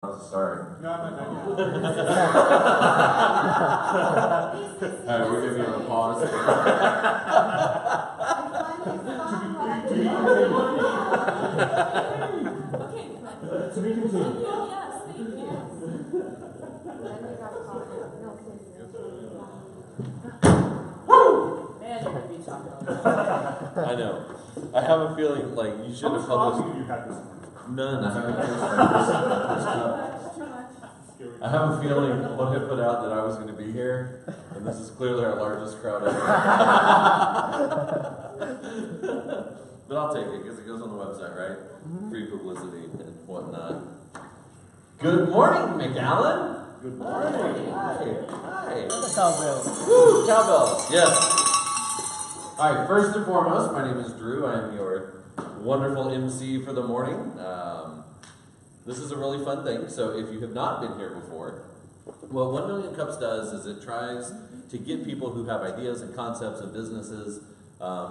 Sorry. No. Alright, we're giving you a pause. To be continued. Yes, thank you. Man, you're gonna be talking all day. I know. I have a feeling like you should have published. You had this one. None. I haven't Too much. I have a feeling what I put out that I was going to be here, and this is clearly our largest crowd ever. But I'll take it because it goes on the website, right? Free publicity and whatnot. Good morning, McAllen. Good morning. Hi. Cowbell. Woo, cowbell. Yes. All right. First and foremost, my name is Drew. I am your wonderful MC for the morning. This is a really fun thing. So if you have not been here before, what 1 Million Cups does is it tries to get people who have ideas and concepts and businesses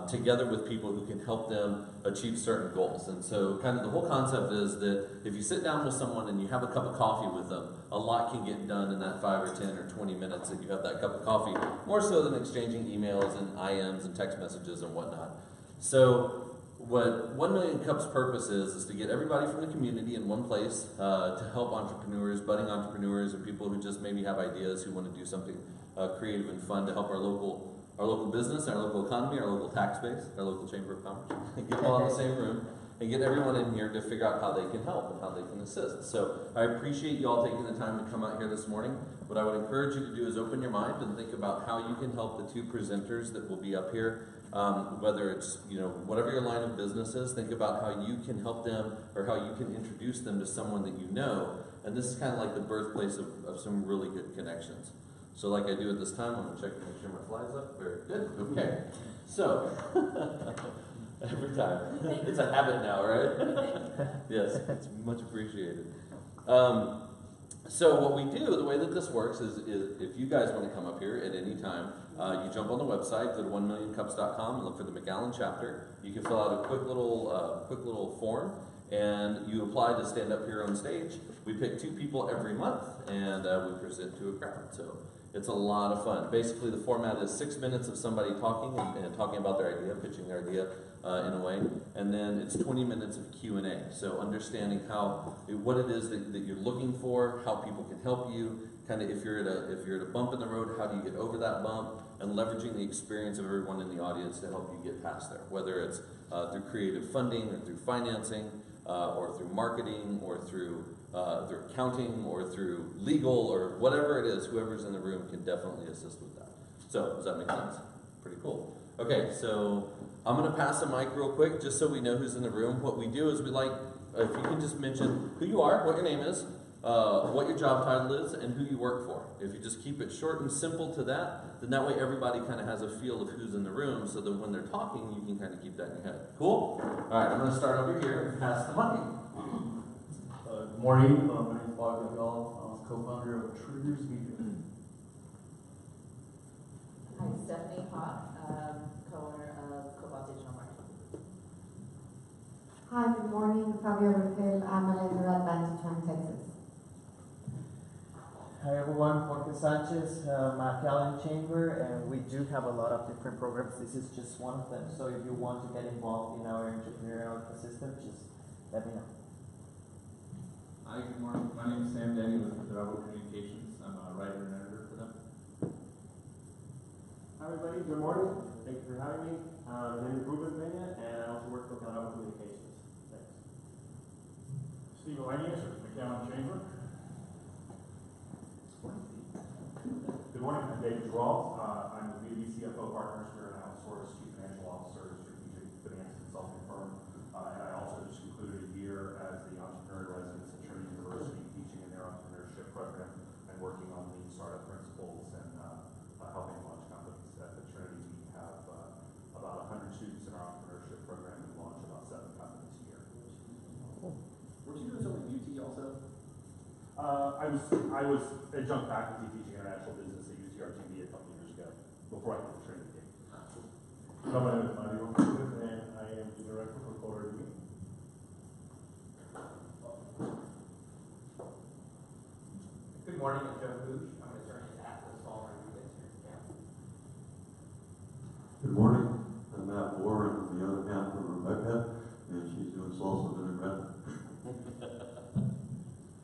together with people who can help them achieve certain goals. And so kind of the whole concept is that if you sit down with someone and you have a cup of coffee with them, a lot can get done in that 5 or 10 or 20 minutes that you have that cup of coffee, more so than exchanging emails and IMs and text messages and whatnot. So what 1 Million Cups' purpose is to get everybody from the community in one place to help entrepreneurs, budding entrepreneurs, or people who just maybe have ideas who want to do something creative and fun to help our local business, our local economy, our local tax base, our local chamber of commerce. Get them all in the same room and get everyone in here to figure out how they can help and how they can assist. So I appreciate you all taking the time to come out here this morning. What I would encourage you to do is open your mind and think about how you can help the two presenters that will be up here. Whether it's, whatever your line of business is, think about how you can help them or how you can introduce them to someone that you know. And this is kind of like the birthplace of some really good connections. So like I do at this time, I'm going to check to make sure my fly's up. Very good. Okay. So, every time. It's a habit now, right? Yes, it's much appreciated. So what we do, the way that this works is if you guys want to come up here at any time, you jump on the website, go to 1millioncups.com, and look for the McAllen chapter. You can fill out a quick little form, and you apply to stand up here on stage. We pick 2 people every month, and we present to a crowd. So it's a lot of fun. Basically, the format is 6 minutes of somebody talking and talking about their idea, pitching their idea in a way, and then it's 20 minutes of Q&A. So understanding what it is that you're looking for, how people can help you, kind of if you're at a bump in the road, how do you get over that bump, and leveraging the experience of everyone in the audience to help you get past there, whether it's through creative funding or through financing or through marketing or through accounting or through legal or whatever it is. Whoever's in the room can definitely assist with that. So does that make sense? Pretty cool. Okay, so I'm going to pass the mic real quick just so we know who's in the room. What we do is we like, if you can just mention who you are, what your name is, what your job title is, and who you work for. If you just keep it short and simple to that, then that way everybody kind of has a feel of who's in the room so that when they're talking, you can kind of keep that in your head. Cool? All right, I'm going to start over here and pass the mic. Good morning, my name is Bob McAllen. I'm co-founder of Triggers Media. Hi, Stephanie Hawk, co-owner of Cobalt Digital Marketing. Hi, good morning. Fabiola Phil. I'm a leader at Bantuan, Texas. Hi everyone, Jorge Sanchez, McAllen Chamber, and we do have a lot of different programs. This is just one of them. So if you want to get involved in our entrepreneurial ecosystem, just let me know. Hi, good morning. My name is Sam Denny with Bravo Communications. I'm a writer and editor for them. Hi, everybody. Good morning. Thank you for having me. My name is Ruben Peña, and I also work for Bravo Communications. Thanks. Steve Elenius with McAllen Chamber. Good morning. I'm David Gerald. I'm the B2B CFO partners. We're an outsourced chief financial officer, strategic finance consulting firm. And I also just concluded a year as the entrepreneur residence at Trinity University, teaching in their entrepreneurship program and working on lean startup principles and helping launch companies. At the Trinity, we have about 100 students in our entrepreneurship program and launch about 7 companies a year. Were you doing something at UT also? I was adjunct faculty teaching international business at UTRGV a couple of years ago, before I did the Trinity game. My name is Mario Cruz, and I am the director for Color. morning, I'm Jeff Booth. I'm an attorney at the Salt Lake City here in Canada. Good morning. I'm Matt Moore, and I'm the other half of Rebecca, and she's doing salsa vinaigrette.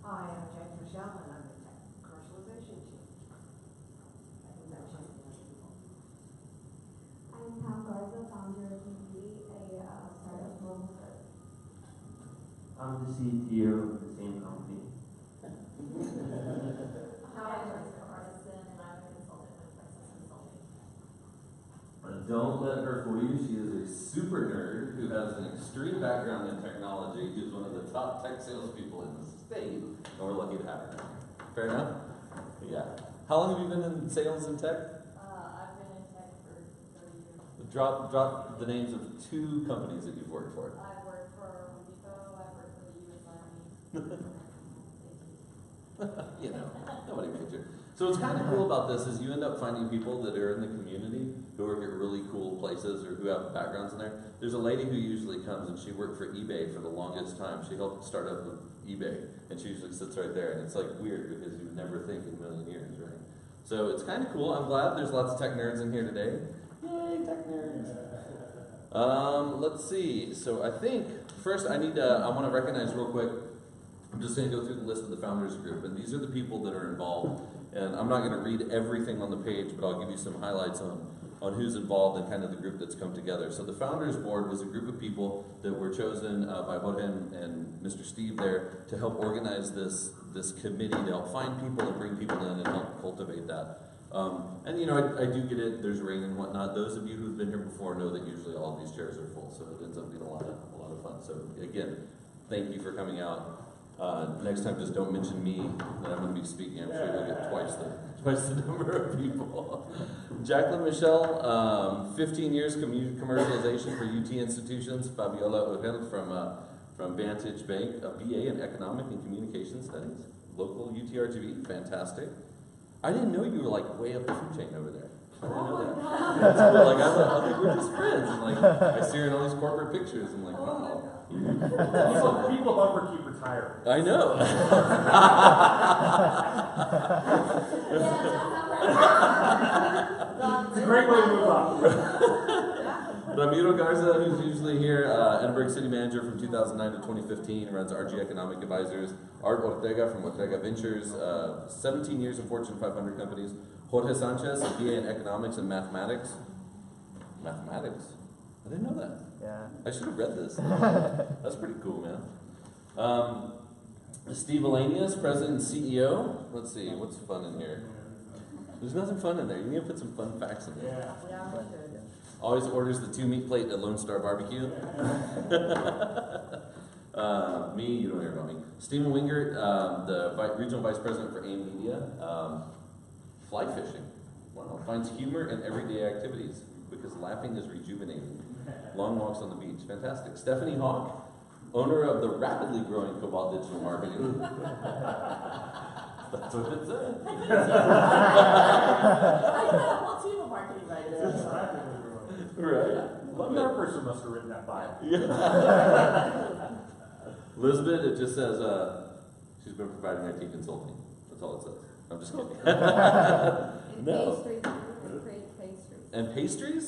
Hi, I'm Jackie Michelle, and I'm the tech commercialization chief. I think that should be nice people. I'm Pam Garza, founder of DP, a startup global first. I'm the CTO of the same company. Hi, I'm Jessica Artisan, and I'm a consultant with Texas Consulting. But don't let her fool you. She is a super nerd who has an extreme background in technology. Who's one of the top tech salespeople in the state, and we're lucky to have her. Fair enough? Yeah. How long have you been in sales and tech? I've been in tech for 30 years. Drop the names of 2 companies that you've worked for. I've worked for Home Depot, I've worked for the U.S. Army. You know, nobody major. So what's kind of cool about this is you end up finding people that are in the community who work at really cool places or who have backgrounds in there. There's a lady who usually comes and she worked for eBay for the longest time. She helped start up with eBay and she usually sits right there, and it's like weird because you would never think in a million years, right? So it's kind of cool. I'm glad there's lots of tech nerds in here today. Yay, tech nerds. Let's see. So I think first I want to recognize real quick. I'm just going to go through the list of the founders group, and these are the people that are involved. And I'm not going to read everything on the page, but I'll give you some highlights on who's involved and kind of the group that's come together. So the founders board was a group of people that were chosen by Jorge and Mr. Steve there to help organize this committee to help find people and bring people in and help cultivate that. And you know, I do get it. There's rain and whatnot. Those of you who've been here before know that usually all of these chairs are full, so it ends up being a lot of fun. So again, thank you for coming out. Next time, just don't mention me that I'm going to be speaking. I'm sure you'll get twice the number of people. Jacqueline Michelle, 15 years commercialization for UT institutions. Fabiola Orel from Vantage Bank, a BA in Economic and Communication Studies, local UTRGV, fantastic. I didn't know you were like way up the food chain over there. I didn't know that. That's cool. Like I think we're just friends. And like I see her in all these corporate pictures. I'm like, wow. People upper keep retired. I know. It's a great way to move on. Ramiro Garza, who's usually here, Edinburgh City Manager from 2009 to 2015, runs RG Economic Advisors. Art Ortega from Ortega Ventures, 17 years in Fortune 500 companies. Jorge Sanchez, a BA in Economics and Mathematics. Mathematics? I didn't know that. Yeah. I should have read this. That's pretty cool, man. Steve Elanius, President and CEO. Let's see, what's fun in here? There's nothing fun in there. You need to put some fun facts in there. Yeah, we should. Always orders the 2-meat plate at Lone Star Barbecue. Me, you don't hear about me. Stephen Wingert, the Regional Vice President for AIM Media. Fly fishing. Wow. Finds humor in everyday activities because laughing is rejuvenating. Long walks on the beach. Fantastic. Stephanie Hawk, owner of the rapidly growing Cobalt Digital Marketing. That's what it said. I got a whole team of marketing writers. Right. One other person must have written that bio. Yeah. Elizabeth, it just says she's been providing IT consulting. That's all it says. I'm just kidding. No. Pastries. Pastries. And pastries?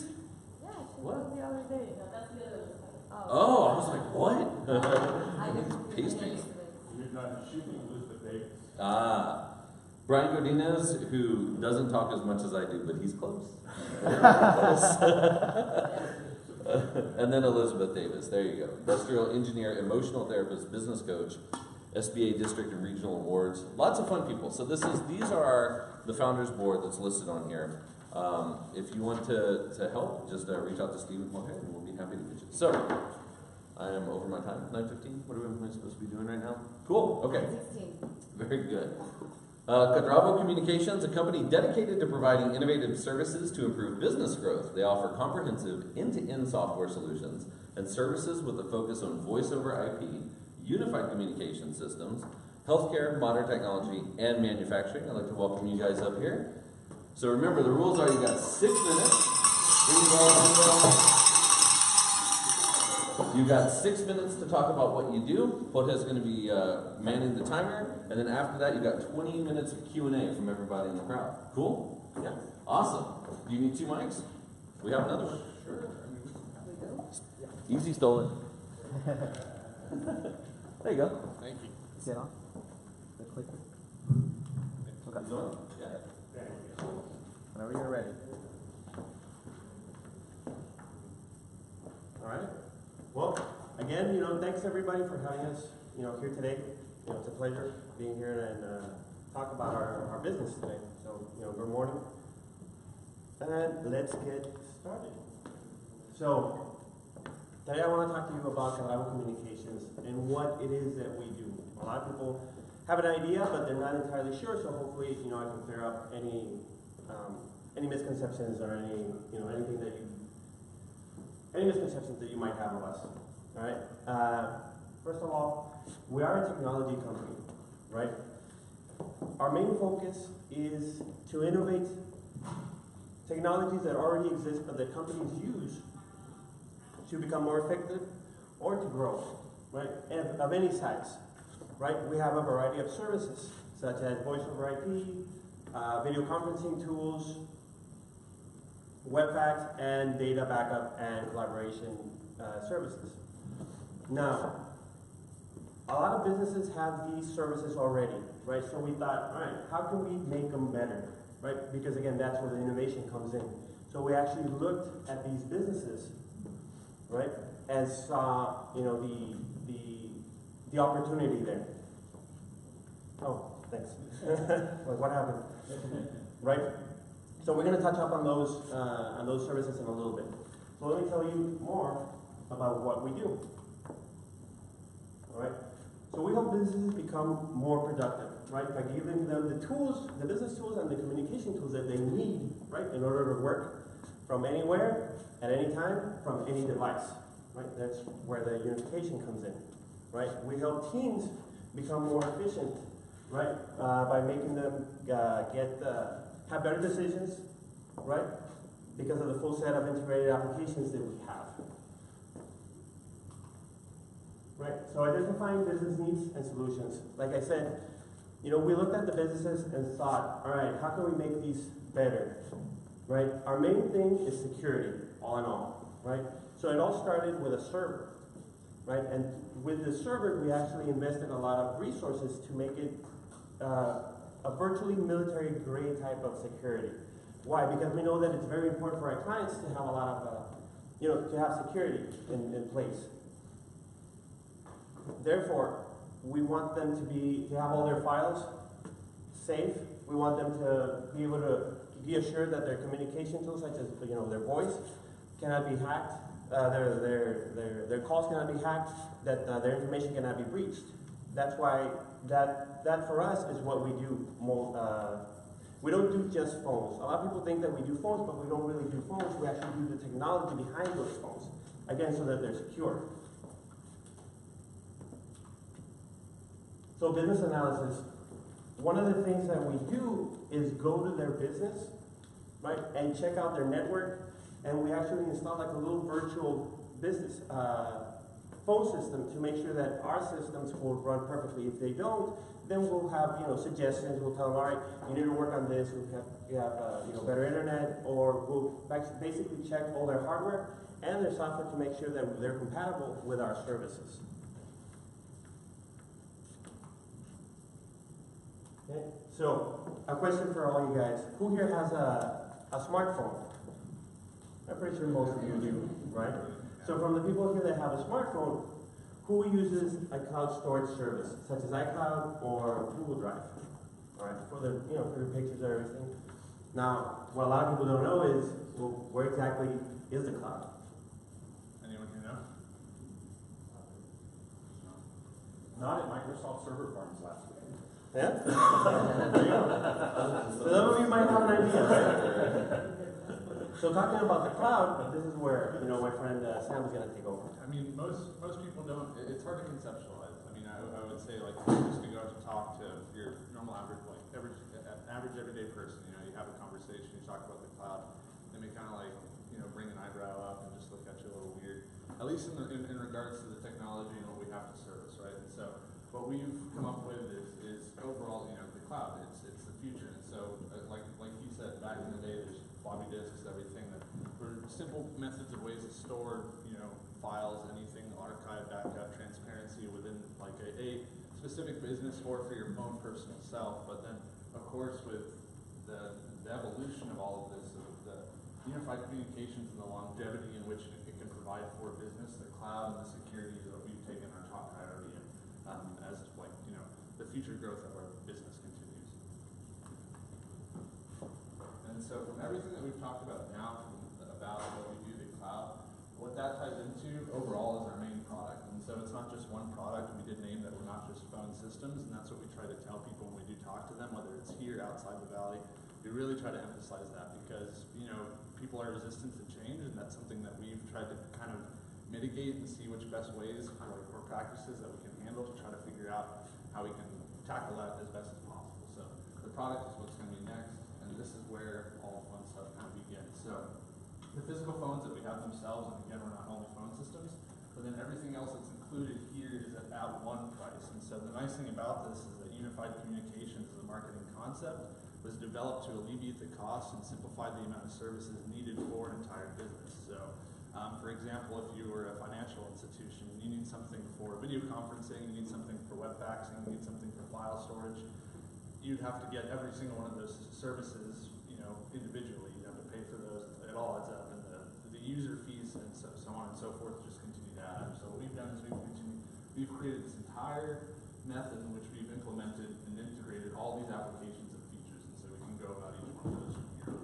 Yeah, she What? was the other day. No, that's the other one. Oh, I was like, what? I didn't Pastries. You're not shooting Elizabeth Davis. Brian Godinez, who doesn't talk as much as I do, but he's close. And then Elizabeth Davis, there you go. Industrial engineer, emotional therapist, business coach, SBA district and regional awards. Lots of fun people. So these are the founders board that's listed on here. If you want to help, just reach out to Steve Moher and we'll be happy to get you. So I am over my time, 9:15. What am I supposed to be doing right now? Cool, okay. 16. Very good. Cadravo Communications, a company dedicated to providing innovative services to improve business growth. They offer comprehensive end-to-end software solutions and services with a focus on voice over IP, unified communication systems, healthcare, modern technology, and manufacturing. I'd like to welcome you guys up here. So remember, the rules are you got 6 minutes. You got 6 minutes to talk about what you do. Jorge's going to be manning the timer, and then after that, you got 20 minutes of Q&A from everybody in the crowd. Cool? Yeah. Awesome. Do you need 2 mics? We have another one. Sure. Easy stolen. There you go. Thank you. Is it on? The clicker? Okay. Is it on? Yeah. Whenever you're ready. All right. Well, again, thanks everybody for having us, here today. It's a pleasure being here and talk about our business today. So, good morning. And let's get started. So, today I want to talk to you about Reliable Communications and what it is that we do. A lot of people have an idea, but they're not entirely sure. So hopefully, I can clear up any misconceptions or any misconceptions that you might have of us. All right. First of all, we are a technology company, right? Our main focus is to innovate technologies that already exist but that companies use to become more effective or to grow, right? And of any size, right? We have a variety of services such as voice over IP, video conferencing tools, web fax, and data backup and collaboration services. Now, a lot of businesses have these services already, right? So we thought, all right, how can we make them better, right? Because again, that's where the innovation comes in. So we actually looked at these businesses, right, and saw, the opportunity there. Oh, thanks. Like, what happened? Right? So we're going to touch up on those services in a little bit. So let me tell you more about what we do. All right? So we help businesses become more productive, right? By giving them the tools, the business tools and the communication tools that they need, right, in order to work from anywhere, at any time, from any device, right? That's where the unification comes in, right? We help teams become more efficient, right, by making them have better decisions, right, because of the full set of integrated applications that we have. Right, so identifying business needs and solutions. Like I said, we looked at the businesses and thought, all right, how can we make these better, right? Our main thing is security, all in all, right? So it all started with a server, right? And with the server, we actually invested a lot of resources to make it a virtually military-grade type of security. Why? Because we know that it's very important for our clients to have a lot of, to have security in place. Therefore, we want them to have all their files safe. We want them to be able to be assured that their communication tools, such as their voice, cannot be hacked. Their calls cannot be hacked. That their information cannot be breached. That's why that for us is what we do. We don't do just phones. A lot of people think that we do phones, but we don't really do phones. We actually do the technology behind those phones, again, so that they're secure. So business analysis, one of the things that we do is go to their business, right, and check out their network, and we actually install like a little virtual business phone system to make sure that our systems will run perfectly. If they don't, then we'll have suggestions. We'll tell them, all right, you need to work on this. You have better internet, or we'll basically check all their hardware and their software to make sure that they're compatible with our services. Okay, so a question for all you guys. Who here has a smartphone? I'm pretty sure most of you do, right? So from the people here that have a smartphone, who uses a cloud storage service, such as iCloud or Google Drive? All right, for the for your pictures and everything. Now, what a lot of people don't know is, well, where exactly is the cloud? Anyone here know? Not at Microsoft server farms last week. Yeah? There you go. So some of you might have an idea, right? So talking about the cloud, this is where my friend Sam is going to take over. I mean, most people don't. It's hard to conceptualize. I mean, I would say like just to go out to talk to your normal average everyday person. You have a conversation, you talk about the cloud. They may kind of like bring an eyebrow up and just look at you a little weird. at least in regards to the technology and what we have to service, right? And so what we've come up with is overall, the cloud. It's the future. And so, like you said, back in the day, there's floppy disks, everything that were simple methods of ways to store, files, anything, archive, backup, transparency within like a specific business or for your own personal self. But then, of course, with the evolution of all of this, of the unified communications and the longevity in which it can provide for business, the cloud and the security that we've taken our top priority in, as the future growth of our business continues. And so from everything that we've talked about now, about what we do, the cloud, what that ties into overall is our main product. And so it's not just one product. We did name that we're not just phone systems, and that's what we try to tell people when we do talk to them, whether it's here, outside the valley. We really try to emphasize that because, people are resistant to change, and that's something that we've tried to kind of mitigate and see which best ways or practices that we can handle to try to figure out how we can tackle that as best as possible. So the product is what's going to be next, and this is where all fun stuff kind of begins. So the physical phones that we have themselves, and again, we're not only phone systems, but then everything else that's included here is at one price. And so the nice thing about this is that unified communications as a marketing concept was developed to alleviate the cost and simplify the amount of services needed for an entire business. So, for example, if you were a financial institution, you need something for video conferencing, you need something for web faxing, you need something for file storage, you'd have to get every single one of those services, individually. You'd have to pay for those. It all adds up, and the user fees and so on and so forth just continue to add up. So what we've done is we've created this entire method in which we've implemented and integrated all these applications and features, and so we can go about each one of those from here.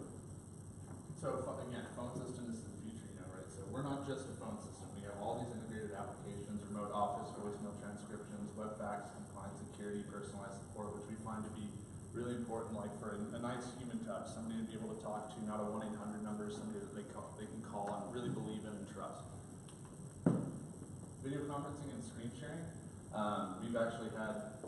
So again, phone system is the future, right? So we're not just a phone system. We have all these integrated applications, remote office, voicemail transcriptions, web fax, client security, personalized support, which we find to be really important, like for a nice human touch, somebody to be able to talk to, not a 1-800 number, somebody that they can call and really believe in and trust. Video conferencing and screen sharing. We've actually had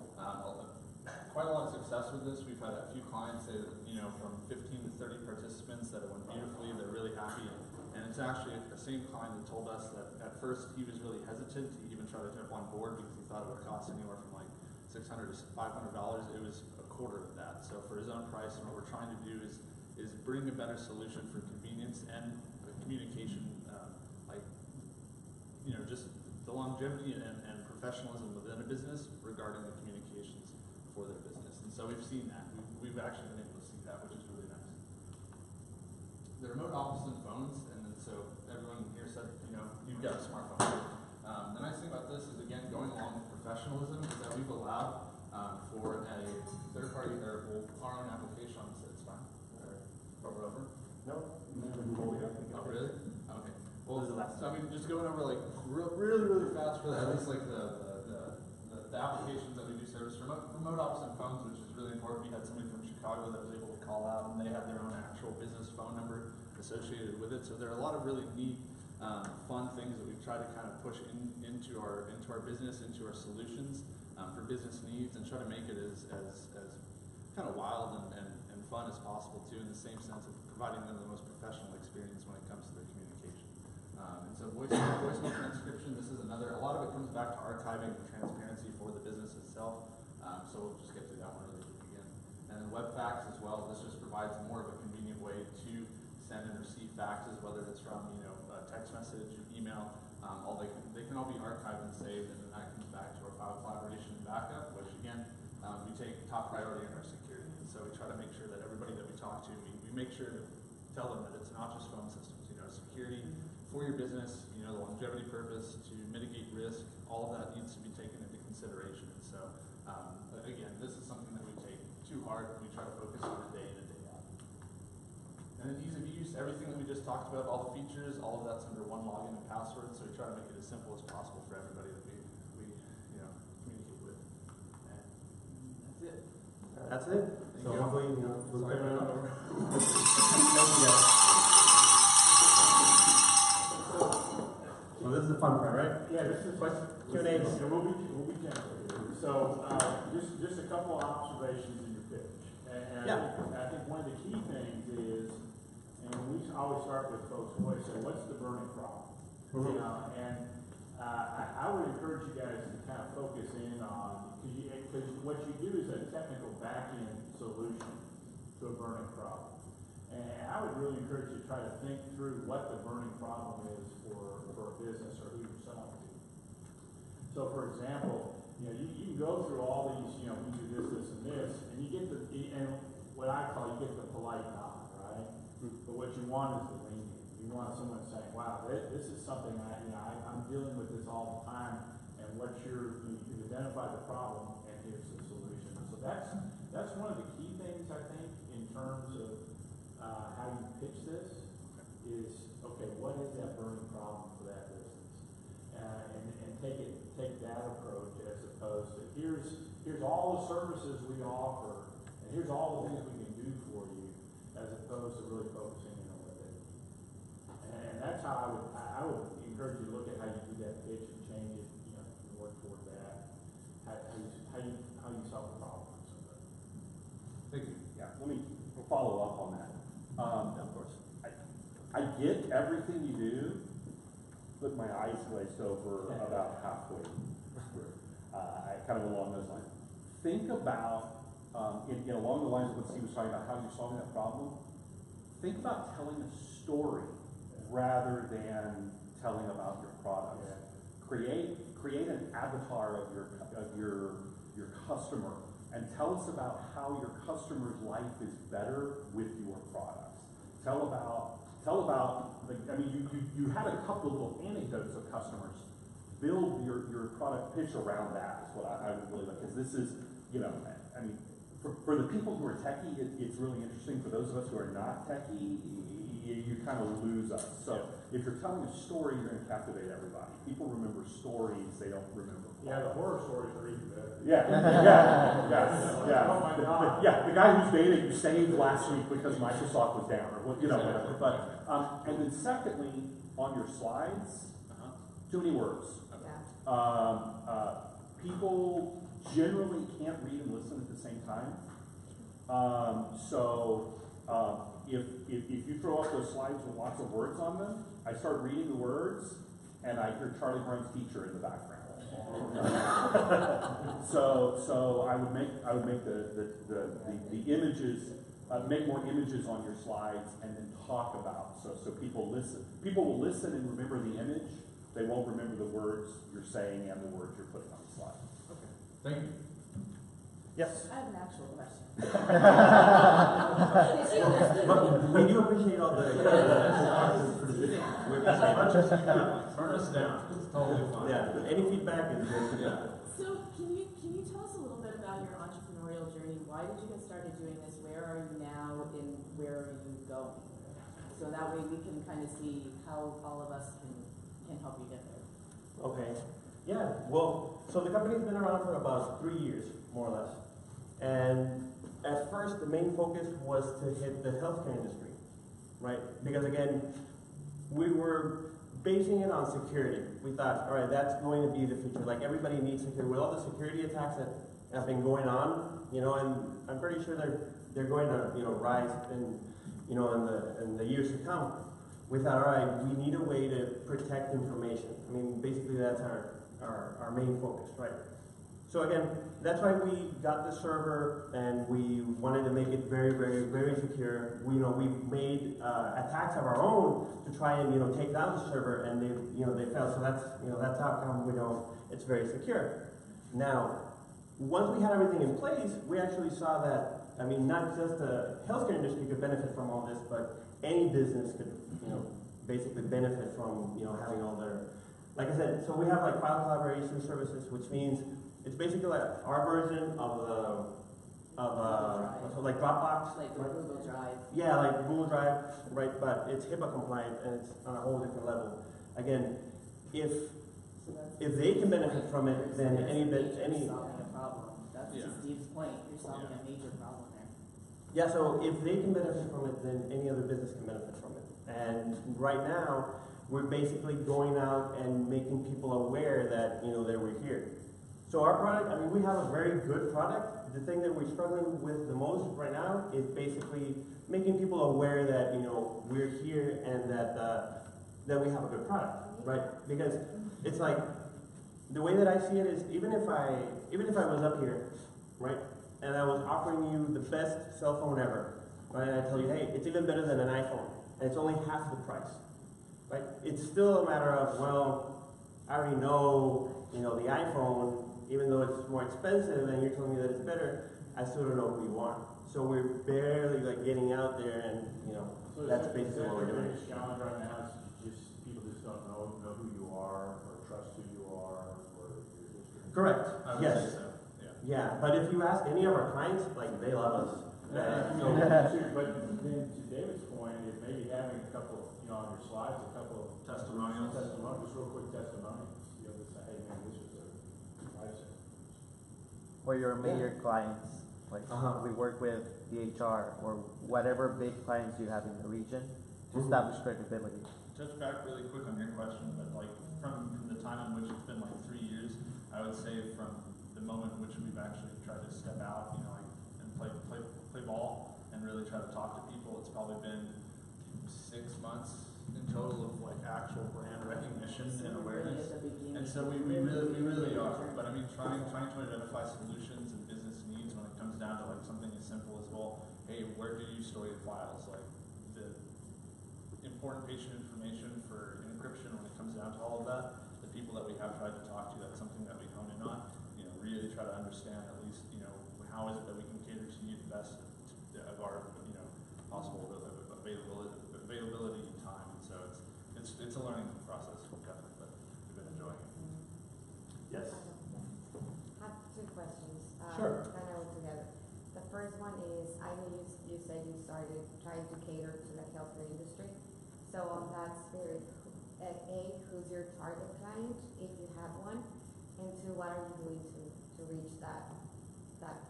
quite a lot of success with this. We've had a few clients say that, from 15 to 30 participants that it went beautifully, they're really happy. And it's actually the same client that told us that at first he was really hesitant to even try to jump on board because he thought it would cost anywhere from like $600 to $500. It was a quarter of that. So for his own price, and what we're trying to do is bring a better solution for convenience and communication, just the longevity and professionalism within a business regarding the communications for their business. And so we've seen that. We've actually been able to see that, which is really nice. The remote office and phones, and then so everyone here said, you've got a smartphone. The nice thing about this is, again, going along with professionalism, is that we've allowed for a third party, or our own application on this. It's fine. Over. No. Oh, really? Okay. Well, so just going over really fast for that, at least like the applications that we do service, remote office and phones, which is really important. We had somebody from Chicago that was able to call out, and they had their own actual business phone number associated with it. So there are a lot of really neat, fun things that we've tried to kind of push into our business, into our solutions for business needs, and try to make it as kind of wild and fun as possible too, in the same sense of providing them the most professional experience when it comes to their communication. And so voicemail transcription, this is another, a lot of it comes back to archiving and transparency for the business itself. So we'll just get to that one really quick again. And then web fax as well, this just provides more of a convenient way to send and receive faxes, whether it's from, a text message, email, they can all be archived and saved, and then that comes back to our file collaboration and backup, which again, we take top priority in our security. And so we try to make sure that everybody that we talk to, we make sure to tell them that it's not just phone systems, security for your business, the longevity purpose, to mitigate risk, all of that needs to be taken into consideration. And so, again, this is something that we take to heart. We try to focus on it day in and day out. And then ease of use, everything that we just talked about, all the features, all of that's under one login and password. So we try to make it as simple as possible for everybody that we communicate with. And that's it. That's it. So hopefully, sorry about that. Thank you, guys. So this is the fun part, right? Yeah, this is Q&A. Yeah, we'll be gentle. So just a couple of observations in your pitch. And I think one of the key things is, and we always start with folks who always say, what's the burning problem? You know, and I would encourage you guys to kind of focus in on, because what you do is a technical back-end solution to a burning problem. And I would really encourage you to try to think through what the burning problem is for a business or who you're selling to. So for example, you know, you can go through all these, you know, we do this, and this, and you get and what I call, you get the polite nod, right? But what you want is the lean in. You want someone saying, wow, this is something I'm dealing with this all the time, and you've identified the problem, and here's the solution. So that's one of the key things, I think, in terms of how you pitch this, is, okay, what is that burning problem for that business? And take that approach as opposed to here's all the services we offer, and here's all the things we can do for you, as opposed to really focusing in on what they do. And that's how I would encourage you to look at how you do that pitch and change it, you know, and work toward that. How you solve the problem. Thank you. Yeah, let me follow up on that. Of course. I get everything you do, but my eyes glazed over about halfway through. Kind of along those lines. Think about, along the lines of what Steve was talking about, how you're solving that problem. Think about telling a story rather than telling about your product. Create an avatar of your customer, and tell us about how your customer's life is better with your products. Tell about you had a couple of little anecdotes of customers. Build your product pitch around that is what I would really like, because this is, you know, I mean, for the people who are techie, it's really interesting. For those of us who are not techie, you kind of lose us. So if you're telling a story, you're going to captivate everybody. People remember stories, they don't remember. Yeah, the horror stories are even better. Oh my God. Yeah, the guy whose data you saved last week because Microsoft was down, or what, you know, whatever. But and then secondly, on your slides, too many words. People generally can't read and listen at the same time. If you throw up those slides with lots of words on them, I start reading the words, and I hear Charlie Brown's teacher in the background. So I would make the images, make more images on your slides, and then talk about, so people listen. People will listen and remember the image. They won't remember the words you're saying and the words you're putting on the slide. Okay, thank you. Yes. I have an actual question. We do appreciate all the. Turn us down. It's totally fine. Yeah. Any feedback is good. Yeah. So can you tell us a little bit about your entrepreneurial journey? Why did you get started doing this? Where are you now, and where are you going? So that way we can kind of see how all of us can help you get there. Okay. Yeah. Well, so the company's been around for about 3 years, more or less. And at first, the main focus was to hit the healthcare industry, right? Because again, we were basing it on security. We thought, all right, that's going to be the future. Like, everybody needs security. With all the security attacks that have been going on, you know, and I'm pretty sure they're going to, you know, rise in, you know, in the years to come. We thought, all right, we need a way to protect information. I mean, basically that's our main focus, right? So again, that's why we got the server, and we wanted to make it very, very, very secure. We've made attacks of our own to try and, you know, take down the server, and they failed. So that's how come we know it's very secure. Now, once we had everything in place, we actually saw that, I mean, not just the healthcare industry could benefit from all this, but any business could, you know, basically benefit from, you know, having all their, like I said, so we have like file collaboration services, which means it's basically like our version of like Dropbox. Like Google Drive. Yeah, like Google Drive, right? But it's HIPAA compliant, and it's on a whole different level. Again, if they can benefit from it, then any solving a problem. That's to Steve's point. You're solving a major problem there. Yeah, so if they can benefit from it, then any other business can benefit from it. And right now, we're basically going out and making people aware that, you know, that we're here. So our product, I mean, we have a very good product. The thing that we're struggling with the most right now is basically making people aware that, you know, we're here and that we have a good product. right? Because it's like, the way that I see it is, even if I was up here, right, and I was offering you the best cell phone ever, right, and I tell you, hey, it's even better than an iPhone, and it's only half the price, right? It's still a matter of, well, I already know, the iPhone, even though it's more expensive and you're telling me that it's better, I still don't know who you are. So we're barely like getting out there, and So that's basically what we're doing. The biggest challenge right now is just people just don't know who you are, or trust who you are, or your history. Correct. I would Yes. say so, yeah. Yeah, but if you ask any of our clients, like they love us. But then to David's point, is maybe having a couple, on your slides, a couple of Testimonials. just real quick testimonials. To say, hey man, this was a lifesaver. Or your major clients, like we work with DHR or whatever big clients you have in the region to establish credibility. Touch back really quick on your question, but like from the time in which it's been like 3 years, I would say from the moment in which we've actually tried to step out, and play ball and really try to talk to people, it's probably been 6 months in total of like actual brand recognition and awareness. And so we really are. But I mean, trying to identify solutions and business needs when it comes down to like something as simple as, well, hey, where do you store your files? Like the important patient information for encryption when it comes down to all of that. The people that we have tried to talk to, that's something that we hone in on. Really try to understand at least, how is it that we can cater to you the best of our, possible availability and time. And so it's a learning process, definitely, but we've been enjoying it. Yes. I have two questions. Sure. Kind of together. The first one is, I know you said you started trying to cater to the healthcare industry. So on that spirit, who's your target client, if you have one? And two, what are you doing to reach that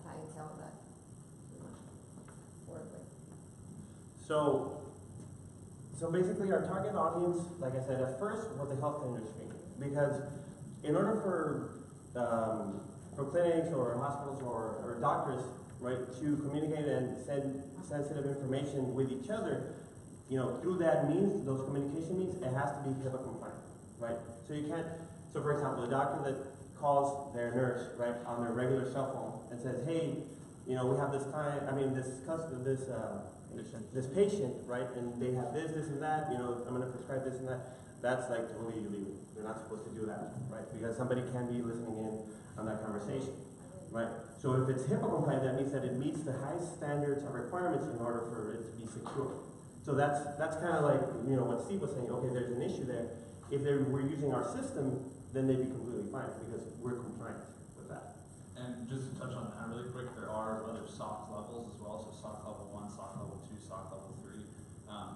clientele that you want to work with? So basically our target audience, like I said, at first was the healthcare industry, because in order for clinics or hospitals or doctors, right, to communicate and send sensitive information with each other, through that means, those communication means, it has to be HIPAA compliant, right? So you can't, for example, the doctor that calls their nurse, right, on their regular cell phone and says, hey, we have this client, this patient, right, and they have this and that, I'm going to prescribe this and that. That's like totally illegal. They're not supposed to do that, right? Because somebody can be listening in on that conversation, right? So if it's HIPAA compliant, that means that it meets the highest standards and requirements in order for it to be secure. So that's kind of like, what Steve was saying, okay, there's an issue there. If they were using our system, then they'd be completely fine because we're compliant with that. And just to touch on that really quick, there are other SOC levels as well. So SOC level 1, SOC level 2, SOC level 3.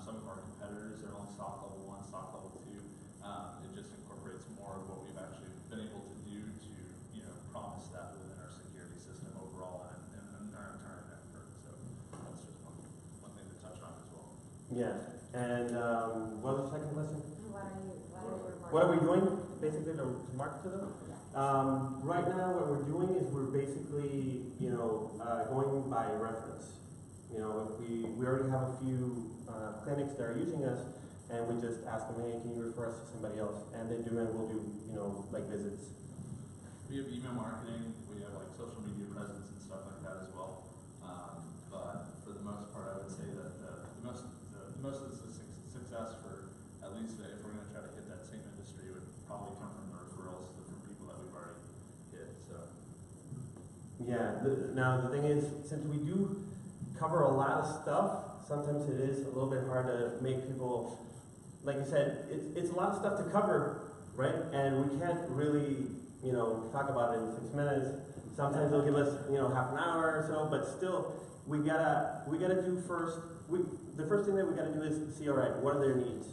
Some of our competitors are only SOC level 1, SOC level 2. It just incorporates more of what we've actually been able to do to, promise that within our security system overall and our entire network. So that's just one thing to touch on as well. Yeah. And what was the second question? What are we doing, basically, to market to them? Right now, what we're doing is we're basically, going by reference. If we already have a few clinics that are using us, and we just ask them, hey, can you refer us to somebody else? And they do, and we'll do, like visits. We have email marketing, we have like social media presence and stuff like that as well. But for the most part, I would say that the most of the success for, at least if we're going to try to hit that same industry, would probably come from the referrals from people that we've already hit. So. Yeah. Now the thing is, since we do cover a lot of stuff, sometimes it is a little bit hard to make people, like you said, it's a lot of stuff to cover, right? And we can't really, talk about it in 6 minutes. Sometimes they'll give us, half an hour or so, but still, we gotta do first. The first thing that we gotta do is see, all right, what are their needs,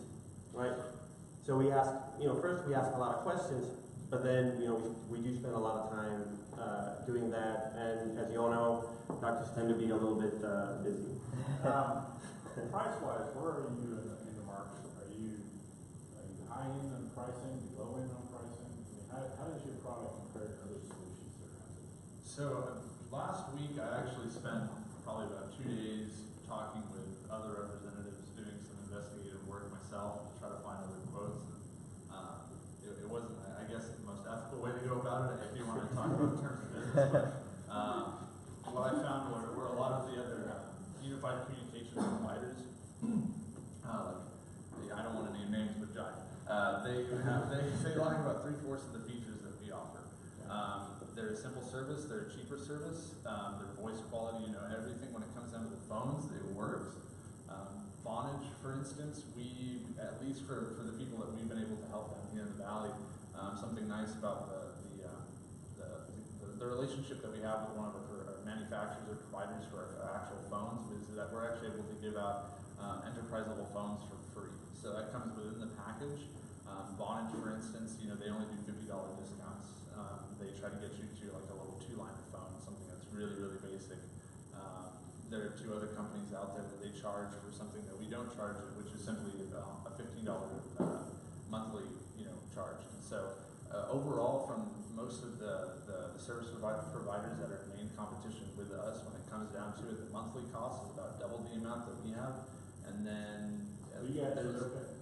right? So we ask, first we ask a lot of questions, but then, we do spend a lot of time doing that. And as you all know, doctors tend to be a little bit busy. Price-wise, where are you in the market? Are you high end on pricing, low end on pricing? I mean, how does your product compare to other solutions that are out there? So last week I actually spent probably about 2 days talking with other representatives, doing some investigative work myself to try to find other quotes. And, it wasn't, I guess, the most ethical way to go about it, if you want to talk about terms of business. But, what I found were a lot of the other unified communications providers, I don't want to name names, but they lie about 3/4 of the features that we offer. They're a simple service, they're a cheaper service, their voice quality, everything when it comes down to the phones, it works. Phonage, for instance, we, at least for the people that we've been able to help down here in the valley, something nice about the relationship that we have with one of our manufacturers or providers for our actual phones is that we're actually able to give out enterprise level phones for free. So that comes within the package. Vonage, for instance, they only do $50 discounts. They try to get you to like a little 2-liner phone, something that's really, really basic. There are 2 other companies out there that they charge for something that we don't charge, which is simply a $15 monthly, charge. And so overall, from most of the service providers that are in main competition with us, when it comes down to it, the monthly cost is about double the amount that we have, and then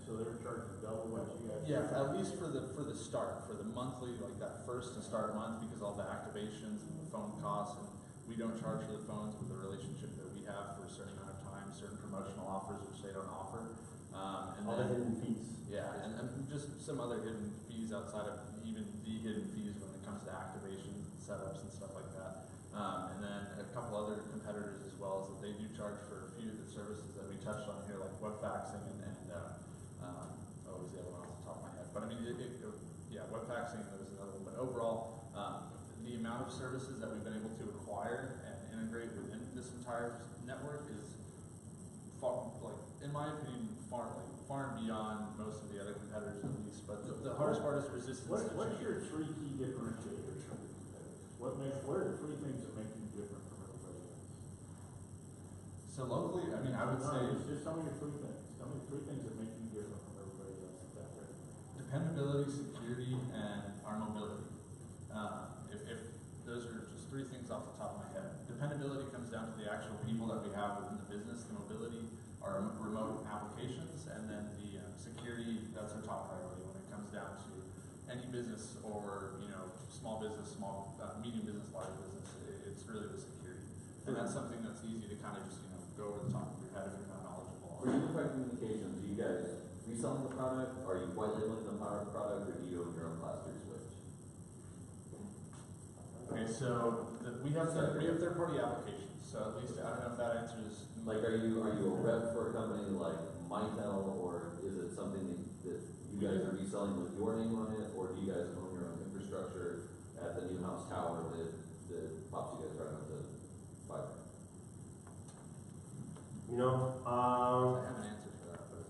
So they're charging double what you guys? yeah, at least for the start, for the monthly, like that first to start month, because all the activations and the phone costs, and we don't charge for the phones with the relationship that we have for a certain amount of time, certain promotional offers which they don't offer. And all the hidden fees. Yeah, and just some other hidden fees outside of even the hidden fees when it comes to activations and setups and stuff like that. And then a couple other competitors as well, is that they do charge for a few of the services that we touched on here, like web faxing and what was the other one off the top of my head? But I mean, web faxing, there was another one. But overall, the amount of services that we've been able to acquire and integrate within this entire network is far, in my opinion, far and beyond most of the other competitors at least. But the hardest part is resistance. What's your 3 key differentiators from the competitors? What are the 3 things that make you different from everybody else? So locally, I mean, I would say just tell me your 3 things. Tell me 3 things that make you different from everybody else that's out there. dependability, security, and our mobility. If those are just 3 things off the top of my head. Dependability comes down to the actual people that we have within the business. The mobility are remote applications, and then the security, that's our top priority when it comes down to any business or small business, medium business, large business. It's really the security, and that's something that's easy to kind of just go over the top of your head if you're not knowledgeable. For unified communications, do you guys reselling the product? Are you white labeling the product, or do you own your own class 3 switch? Okay, so we have third-party applications. So at least I don't know if that answers. Like, are you a rep for a company like Mitel, or is it something that you guys are reselling with your name on it, or do you guys own your own infrastructure at the new house tower that pops you guys right up to fiber? I have an answer for that, but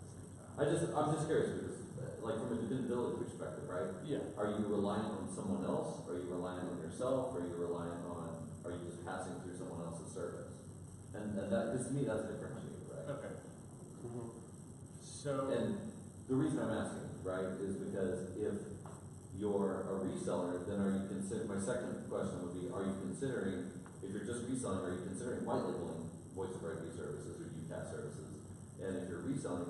at the same time. I'm just curious because, like, from a dependability perspective, right? Yeah. Are you relying on someone else? Are you relying on yourself? Are you just passing through someone else's service? And that, because to me, that's differentiated, right? Okay. So. And the reason I'm asking, right, is because if you're a reseller, then my second question would be, if you're just reselling, are you considering white labeling voice over IP services or UCAS services? And if you're reselling,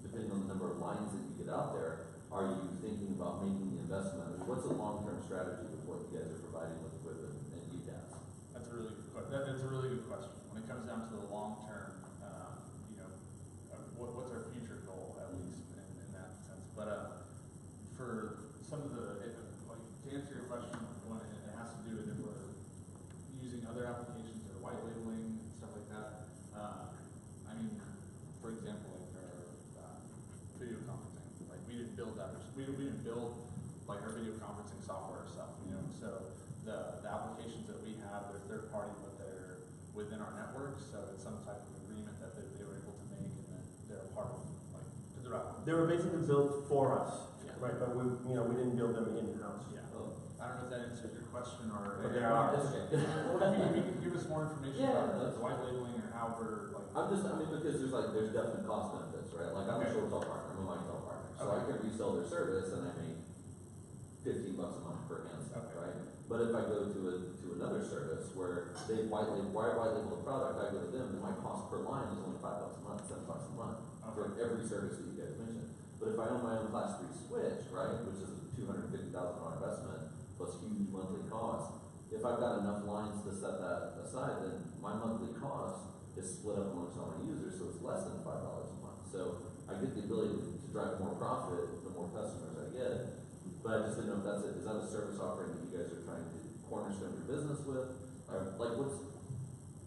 depending on the number of lines that you get out there, are you thinking about making the investment? I mean, what's the long-term strategy with what you guys are providing with equipment and UCAS? That's a really good question. When it comes down to the long term, what's our future goal, at least in that sense. But for some of to answer your question, when it has to do with if we're using other applications or white labeling and stuff like that. I mean, for example, our video conferencing. We didn't build that. We didn't build our video conferencing software ourselves. So the applications that we have, they're third party, but they're within our network. So it's some type of agreement that they were able to make, and then they're a part of because they're out. They were basically built for us, Yeah. right? But we didn't build them in-house. Yeah. I don't know if that answers your question or. But there are. If you can give us more information about the white labeling or how we're because there's definite cost benefits, right? Like, I'm a ShoreTel partner, I'm a Mitel partner, so I can resell their service and I make $15 a month per handset, right? But if I go to another service where they white label the product, I go to them, and my cost per line is only $5 a month, $7 a month for every service that you guys mentioned. But if I own my own Class 3 switch, right, which is a $250,000 investment plus huge monthly cost, if I've got enough lines to set that aside, then my monthly cost is split up amongst all my users, so it's less than $5 a month. So I get the ability to drive more profit the more customers I get. But I just didn't know if that's it. Is that a service offering that you guys are trying to cornerstone your business with? Or like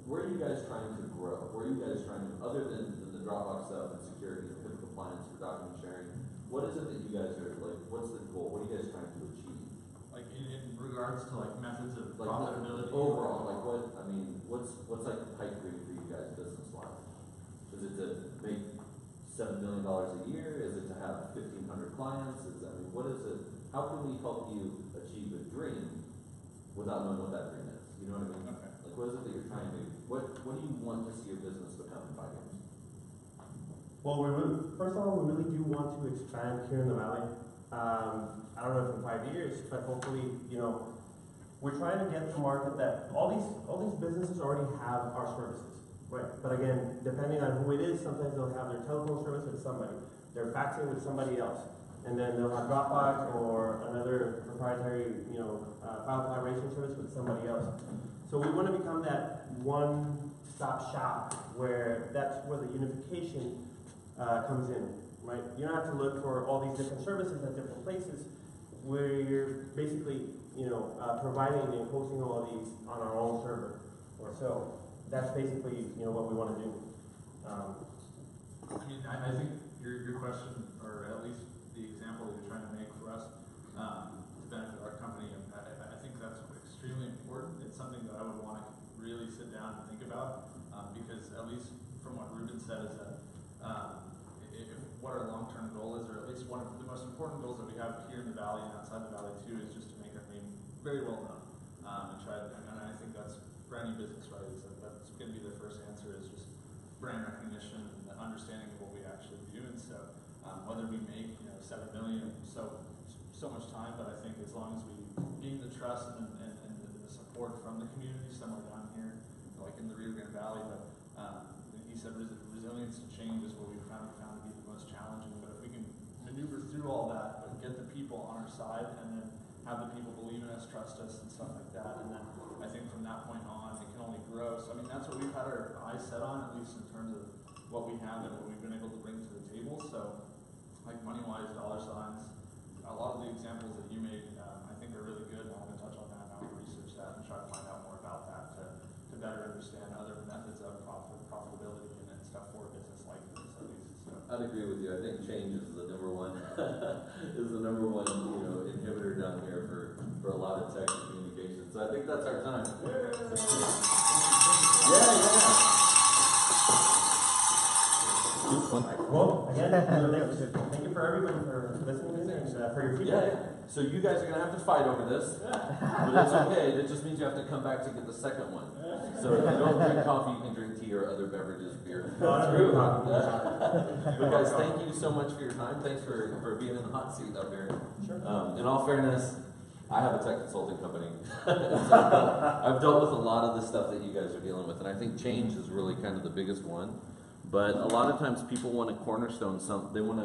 where are you guys trying to grow? Where are you guys trying to, other than the Dropbox stuff and security and HIPAA compliance for document sharing, what is it that you guys are, like, what's the goal? What are you guys trying to achieve? Like in regards to like methods of Like profitability? overall, like what's like the pipe dream for you guys business-wise? Is it to make $7 million a year? Is it to have 1,500 clients? What is it? How can we help you achieve a dream without knowing what that dream is? You know what I mean? Okay. Like, what is it that you're trying to do? What do you want to see your business become in 5 years? Well, first of all, we really do want to expand here in the Valley. I don't know if in 5 years, but hopefully, we're trying to get to market that all these businesses already have our services, right? But again, depending on who it is, sometimes they'll have their telephone service with somebody, they're faxing with somebody else, and then they'll have Dropbox or another proprietary, file collaboration service with somebody else. So we want to become that one-stop shop where that's where the unification comes in, right? You don't have to look for all these different services at different places where you're basically, providing and hosting all of these on our own server. So that's basically, what we want to do. I think your question, or at least the example that you're trying to make for us, to benefit our company, I think that's extremely important. It's something that I would want to really sit down and think about, because at least from what Ruben said is that what our long-term goal is, or at least one of the most important goals that we have here in the Valley and outside the Valley too, is just to make our name very well known. And I think that's for any business, right? That's going to be the first answer, is just brand recognition and the understanding of what we actually do. And so whether we make 7 million, so much time, but I think as long as we gain the trust and the support from the community somewhere down here, like in the Rio Grande Valley, but he said resilience to change is what we've found to be the most challenging. But if we can maneuver through all that, but get the people on our side, and then have the people believe in us, trust us, and stuff like that, and then I think from that point on, it can only grow. So I mean, that's what we've had our eyes set on, at least in terms of what we have and what we've been able to bring to the table. So like money-wise, dollar signs, a lot of the examples that you made, I think are really good. I want to touch on that, and I want to research that and try to find out more about that to better understand other methods of profitability and stuff for a business like this, at least. So. I'd agree with you. I think change is the number one inhibitor down here for a lot of tech and communication. So I think that's our time. Yeah. Well, again, thank you for everybody for listening and for your feedback. Yeah. So you guys are gonna have to fight over this, but it's okay. It just means you have to come back to get the second one. So if you don't drink coffee, you can drink tea or other beverages, beer. True. But guys, thank you so much for your time. Thanks for being in the hot seat up here. Sure. In all fairness, I have a tech consulting company. So I've dealt with a lot of the stuff that you guys are dealing with, and I think change is really kind of the biggest one. But a lot of times people want to cornerstone they want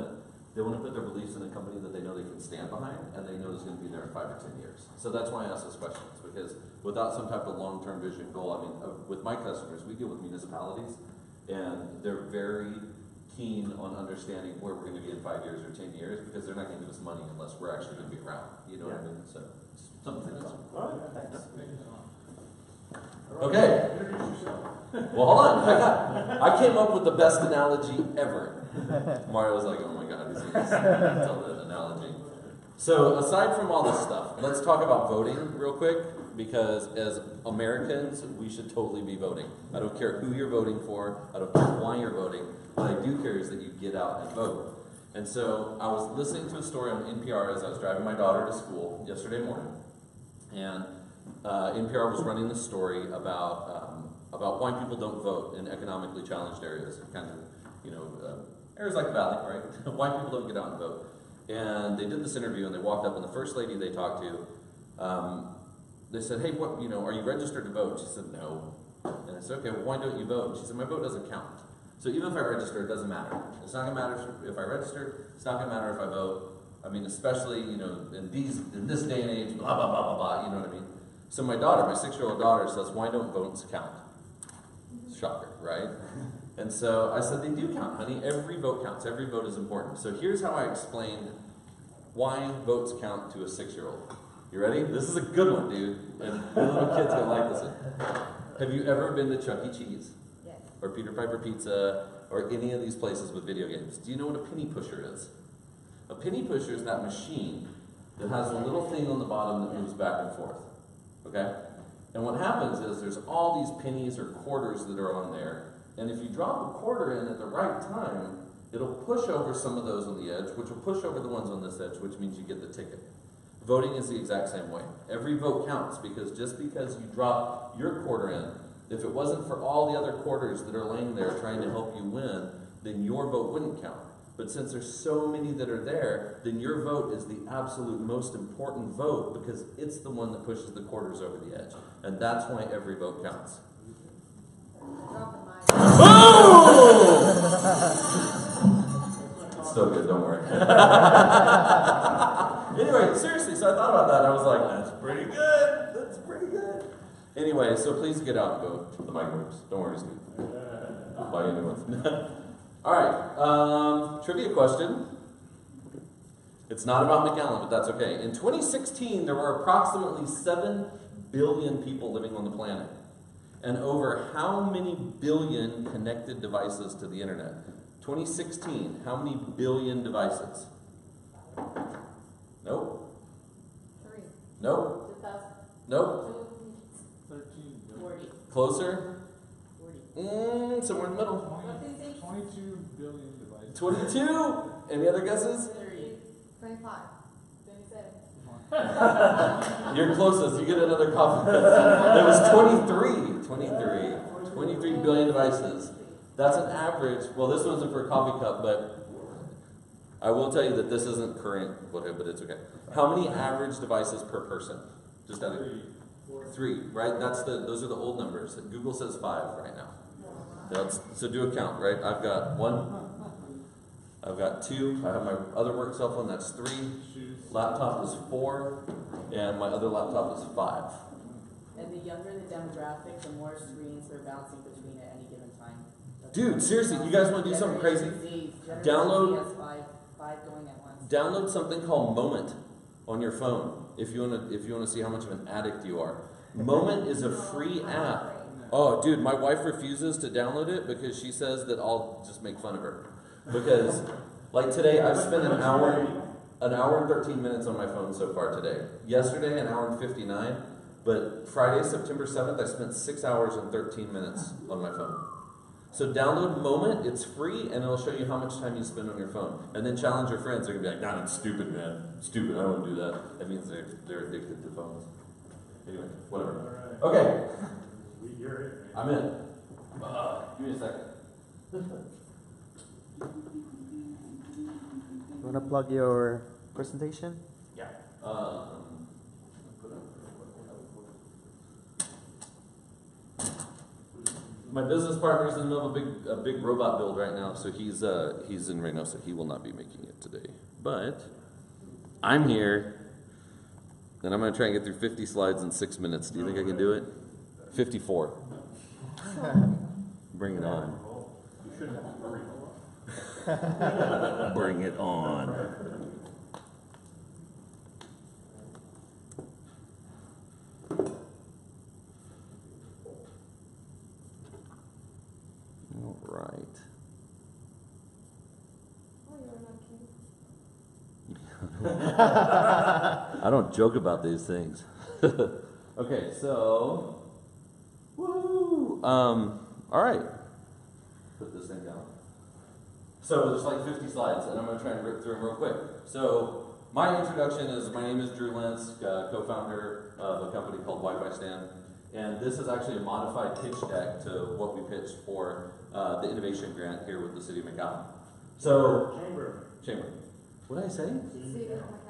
to put their beliefs in a company that they know they can stand behind and they know is going to be there in 5 or 10 years. So that's why I ask those questions, because without some type of long-term vision goal, I mean, with my customers, we deal with municipalities, and they're very keen on understanding where we're going to be in 5 years or 10 years, because they're not going to give us money unless we're actually going to be around. You know what I mean? So something to think about. All right, thanks. Okay. Well, hold on. I came up with the best analogy ever. Mario was like, "Oh my God, he's going to tell that analogy." So, aside from all this stuff, let's talk about voting real quick, because as Americans, we should totally be voting. I don't care who you're voting for. I don't care why you're voting. What I do care is that you get out and vote. And so, I was listening to a story on NPR as I was driving my daughter to school yesterday morning, and NPR was running the story about why people don't vote in economically challenged areas, kind of, areas like the Valley, right? Why people don't get out and vote. And they did this interview, and they walked up, and the first lady they talked to, they said, "Hey, are you registered to vote?" She said, "No." And I said, "Okay, well, why don't you vote?" She said, "My vote doesn't count." So even if I register, it doesn't matter. It's not gonna matter if I register, it's not gonna matter if I vote. I mean, especially, you know, in this day and age, blah, blah, blah, blah, blah, you know what I mean? So my daughter, my 6-year-old daughter says, why don't votes count? Shocker, right? And so I said, they do count, honey. Every vote counts. Every vote is important. So here's how I explained why votes count to a 6-year-old. You ready? This is a good one, dude. And the little kids gonna like this one. Have you ever been to Chuck E. Cheese? Yes. Or Peter Piper Pizza, or any of these places with video games? Do you know what a penny pusher is? A penny pusher is that machine that has a little thing on the bottom that moves back and forth. Okay? And what happens is there's all these pennies or quarters that are on there, and if you drop a quarter in at the right time, it'll push over some of those on the edge, which will push over the ones on this edge, which means you get the ticket. Voting is the exact same way. Every vote counts, because just because you drop your quarter in, if it wasn't for all the other quarters that are laying there trying to help you win, then your vote wouldn't count. But since there's so many that are there, then your vote is the absolute most important vote, because it's the one that pushes the quarters over the edge. And that's why every vote counts. It's still good, don't worry. Anyway, seriously, so I thought about that. I was like, that's pretty good. That's pretty good. Anyway, so please get out and go to the microbes. Don't worry, Steve. I'll buy you new ones. All right, trivia question. It's not about McAllen, but that's okay. In 2016, there were approximately 7 billion people living on the planet. And over how many billion connected devices to the internet? 2016, how many billion devices? Nope. 3. Nope. 2000. Nope. 13 billion. 40. Closer? 40. Somewhere in the middle. 22 billion devices. 22? Any other guesses? 30. 25. 27. You're closest. You get another coffee. It was 23. 23 billion devices. That's an average. Well, this wasn't for a coffee cup, but I will tell you that this isn't current, but it's okay. How many average devices per person? Just out of 3, right? Those are the old numbers. Google says 5 right now. So do a count, right? I've got 1. I've got 2. I have my other work cell phone. That's 3. Laptop is 4, and my other laptop is 5. And the younger the demographic, the more screens they're bouncing between at any given time. Dude, seriously, you guys want to do something crazy? Download. Has five going at once. Download something called Moment on your phone if you want to see how much of an addict you are. Moment is a free app. Oh, dude, my wife refuses to download it because she says that I'll just make fun of her. Because, like today, I've spent an hour and 13 minutes on my phone so far today. Yesterday, an hour and 59. But Friday, September 7th, I spent 6 hours and 13 minutes on my phone. So download Moment, it's free, and it'll show you how much time you spend on your phone. And then challenge your friends. They're going to be like, nah, it's stupid, man. Stupid, I won't do that. That means they're addicted to phones. Anyway, whatever. Okay. I'm in. Give me a second. You want to plug your presentation? Yeah. My business partner's in the middle of a big robot build right now, so he's in Reynosa. He will not be making it today. But I'm here, and I'm going to try and get through 50 slides in 6 minutes. Do you think I can do it? 54. Bring it on. Bring it on. All right. I don't joke about these things. Okay, so, woo! All right. Put this thing down. So there's like 50 slides, and I'm going to try and rip through them real quick. So my introduction is, my name is Drew Lentz, co-founder of a company called Wi-Fi Stand. And this is actually a modified pitch deck to what we pitched for the innovation grant here with the city of McAllen. So, Chamber. What did I say?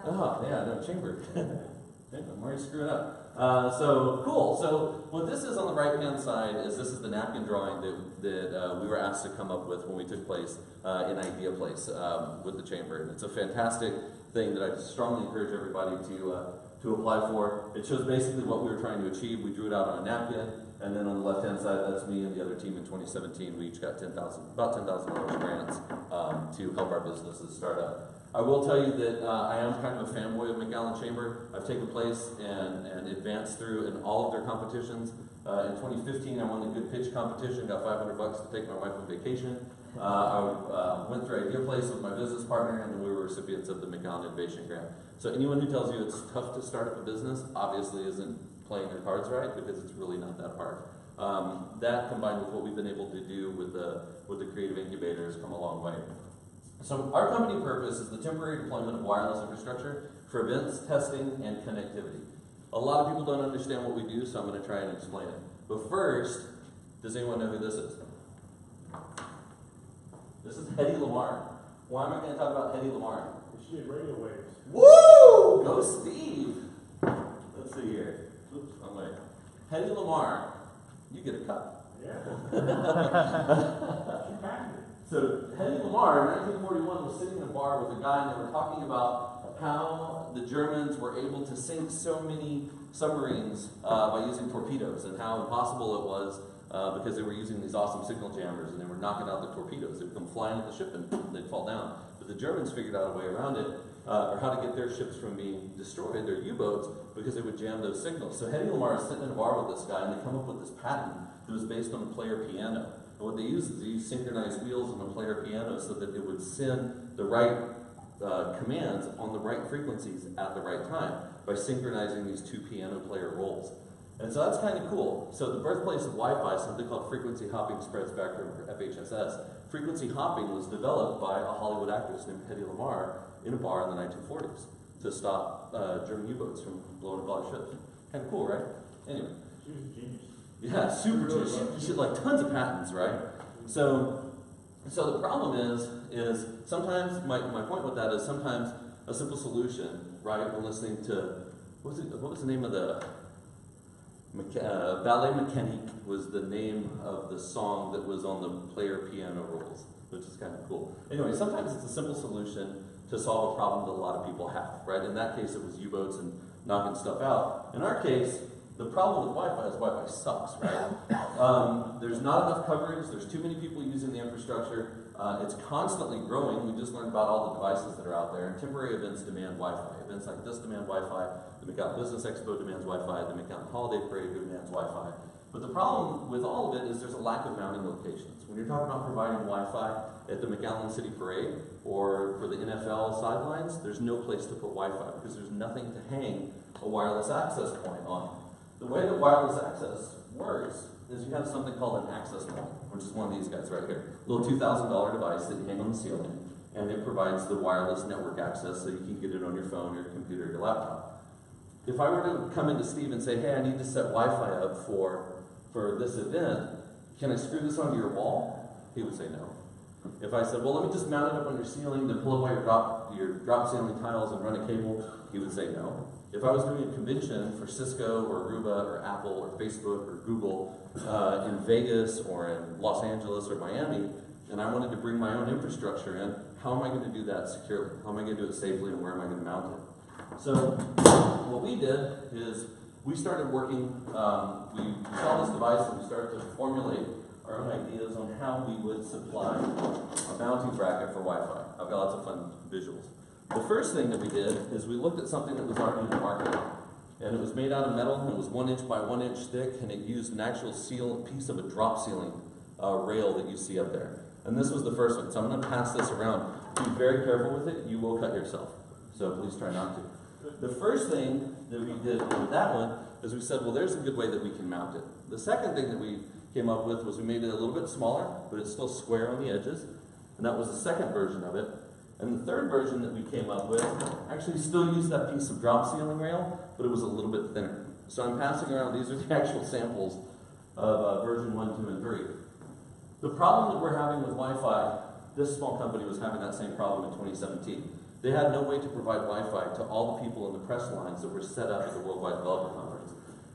Oh, yeah, no, Chamber. I'm already screwing up. So cool. So what this is on the right-hand side is this is the napkin drawing that we were asked to come up with when we took place in Idea Place with the chamber. And it's a fantastic thing that I strongly encourage everybody to apply for. It shows basically what we were trying to achieve. We drew it out on a napkin, and then on the left-hand side, that's me and the other team in 2017. We each got about $10,000 grants to help our businesses start up. I will tell you that I am kind of a fanboy of McAllen Chamber. I've taken place and advanced through in all of their competitions. In 2015, I won the Good Pitch competition, got $500 to take my wife on vacation. I went through Idea Place with my business partner, and we were recipients of the McAllen Innovation Grant. So anyone who tells you it's tough to start up a business obviously isn't playing their cards right, because it's really not that hard. That combined with what we've been able to do with the creative incubator has come a long way. So our company purpose is the temporary deployment of wireless infrastructure for events, testing, and connectivity. A lot of people don't understand what we do, so I'm going to try and explain it. But first, does anyone know who this is? This is Hedy Lamarr. Why am I going to talk about Hedy Lamarr? She did radio waves. Woo! Go Steve! Let's see here. Oops, I'm late. Hedy Lamarr, you get a cup. Yeah. So Hedy Lamarr in 1941 was sitting in a bar with a guy, and they were talking about how the Germans were able to sink so many submarines by using torpedoes, and how impossible it was because they were using these awesome signal jammers, and they were knocking out the torpedoes. They'd come flying at the ship and they'd fall down. But the Germans figured out a way around it, or how to get their ships from being destroyed, their U-boats, because they would jam those signals. So Hedy Lamarr is sitting in a bar with this guy, and they come up with this patent that was based on a player piano. And what they use is they use synchronized wheels on the player piano so that it would send the right commands on the right frequencies at the right time by synchronizing these two piano player rolls. And so that's kind of cool. So the birthplace of Wi-Fi, something called frequency hopping spread spectrum, or FHSS. Frequency hopping was developed by a Hollywood actress named Hedy Lamarr in a bar in the 1940s to stop German U-boats from blowing up all ships. Kind of cool, right? Anyway. She was a genius. Yeah, super genius. She had like tons of patents, right? So the problem is sometimes, my point with that is sometimes a simple solution, right? We're listening to, what was the name of the, Ballet Mécanique was the name of the song that was on the player piano rolls, which is kind of cool. Anyway, sometimes it's a simple solution to solve a problem that a lot of people have, right? In that case, it was U-boats and knocking stuff out. In our case, the problem with Wi-Fi is Wi-Fi sucks, right? There's not enough coverage. There's too many people using the infrastructure. It's constantly growing. We just learned about all the devices that are out there. And temporary events demand Wi-Fi. Events like this demand Wi-Fi. The McAllen Business Expo demands Wi-Fi. The McAllen Holiday Parade demands Wi-Fi. But the problem with all of it is there's a lack of mounting locations. When you're talking about providing Wi-Fi at the McAllen City Parade or for the NFL sidelines, there's no place to put Wi-Fi because there's nothing to hang a wireless access point on. The way that wireless access works is you have something called an access point, which is one of these guys right here. A little $2,000 device that you hang on the ceiling, and it provides the wireless network access so you can get it on your phone, your computer, your laptop. If I were to come into Steve and say, hey, I need to set Wi-Fi up for this event, can I screw this onto your wall? He would say no. If I said, well, let me just mount it up on your ceiling, then pull away your drop ceiling tiles and run a cable, he would say no. If I was doing a convention for Cisco or Aruba or Apple or Facebook or Google in Vegas or in Los Angeles or Miami, and I wanted to bring my own infrastructure in, how am I going to do that securely? How am I going to do it safely, and where am I going to mount it? So what we did is we started working, we saw this device and we started to formulate our own ideas on how we would supply a mounting bracket for Wi-Fi. I've got lots of fun visuals. The first thing that we did is we looked at something that was already in the market. And it was made out of metal, and it was 1 inch by 1 inch thick, and it used an actual piece of a drop ceiling rail that you see up there. And this was the first one, so I'm going to pass this around. Be very careful with it, you will cut yourself. So please try not to. The first thing that we did with that one is we said, well, there's a good way that we can mount it. The second thing that we came up with was we made it a little bit smaller, but it's still square on the edges. And that was the second version of it. And the third version that we came up with actually still used that piece of drop ceiling rail, but it was a little bit thinner. So I'm passing around, these are the actual samples of version 1, 2, and 3. The problem that we're having with Wi-Fi, this small company was having that same problem in 2017. They had no way to provide Wi-Fi to all the people in the press lines that were set up at the Worldwide Developer Conference.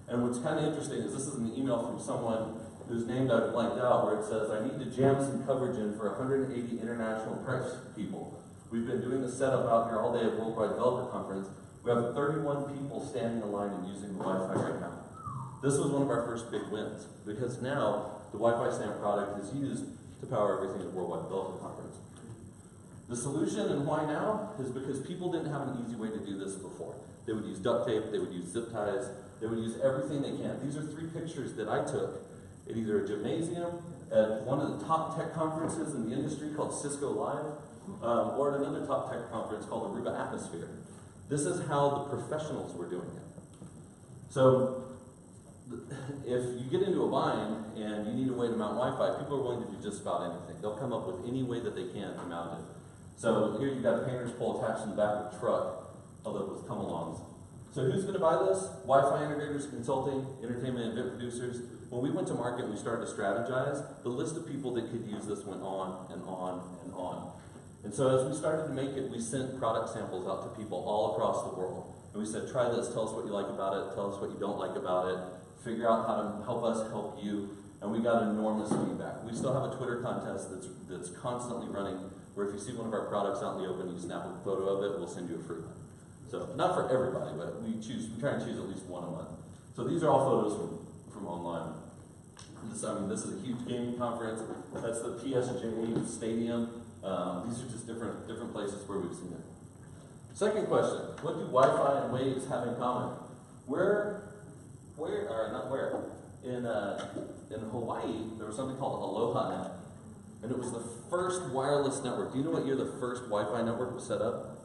And what's kind of interesting is this is an email from someone whose name I've blanked out, where it says, I need to jam some coverage in for 180 international press people. We've been doing the setup out here all day at Worldwide Developer Conference. We have 31 people standing in line and using the Wi-Fi right now. This was one of our first big wins, because now the Wi-Fi stand product is used to power everything at Worldwide Developer Conference. The solution and why now is because people didn't have an easy way to do this before. They would use duct tape, they would use zip ties, they would use everything they can. These are 3 pictures that I took at either a gymnasium, at one of the top tech conferences in the industry called Cisco Live, or at another top tech conference called Aruba Atmosphere. This is how the professionals were doing it. So, if you get into a bind and you need a way to mount Wi-Fi, people are willing to do just about anything. They'll come up with any way that they can to mount it. So here you've got a painter's pole attached in the back of a truck, although with come-alongs. So who's going to buy this? Wi-Fi integrators, consulting, entertainment and event producers. When we went to market and we started to strategize, the list of people that could use this went on and on and on. And so as we started to make it, we sent product samples out to people all across the world. And we said, try this, tell us what you like about it, tell us what you don't like about it, figure out how to help us help you. And we got enormous feedback. We still have a Twitter contest that's constantly running, where if you see one of our products out in the open, you snap a photo of it, we'll send you a free one. So not for everybody, but we try and choose at least one a month. So these are all photos from online. This is a huge gaming conference. That's the PSJ Stadium. These are just different places where we've seen it. Second question: what do Wi-Fi and waves have in common? In Hawaii, there was something called Aloha Net, and it was the first wireless network. Do you know what year the first Wi-Fi network was set up?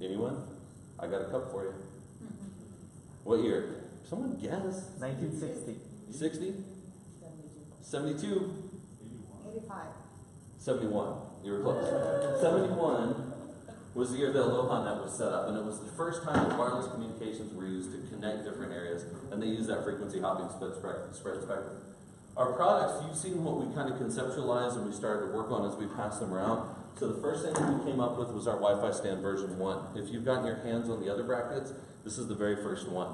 Anyone? I got a cup for you. What year? Someone guess. 1960. 60? 72? 85. 71. You were close. 71 was the year that Aloha Net was set up, and it was the first time that wireless communications were used to connect different areas, and they used that frequency hopping spread spectrum. Our products, you've seen what we kind of conceptualized and we started to work on as we passed them around. So the first thing that we came up with was our Wi-Fi stand version 1. If you've gotten your hands on the other brackets, this is the very first one.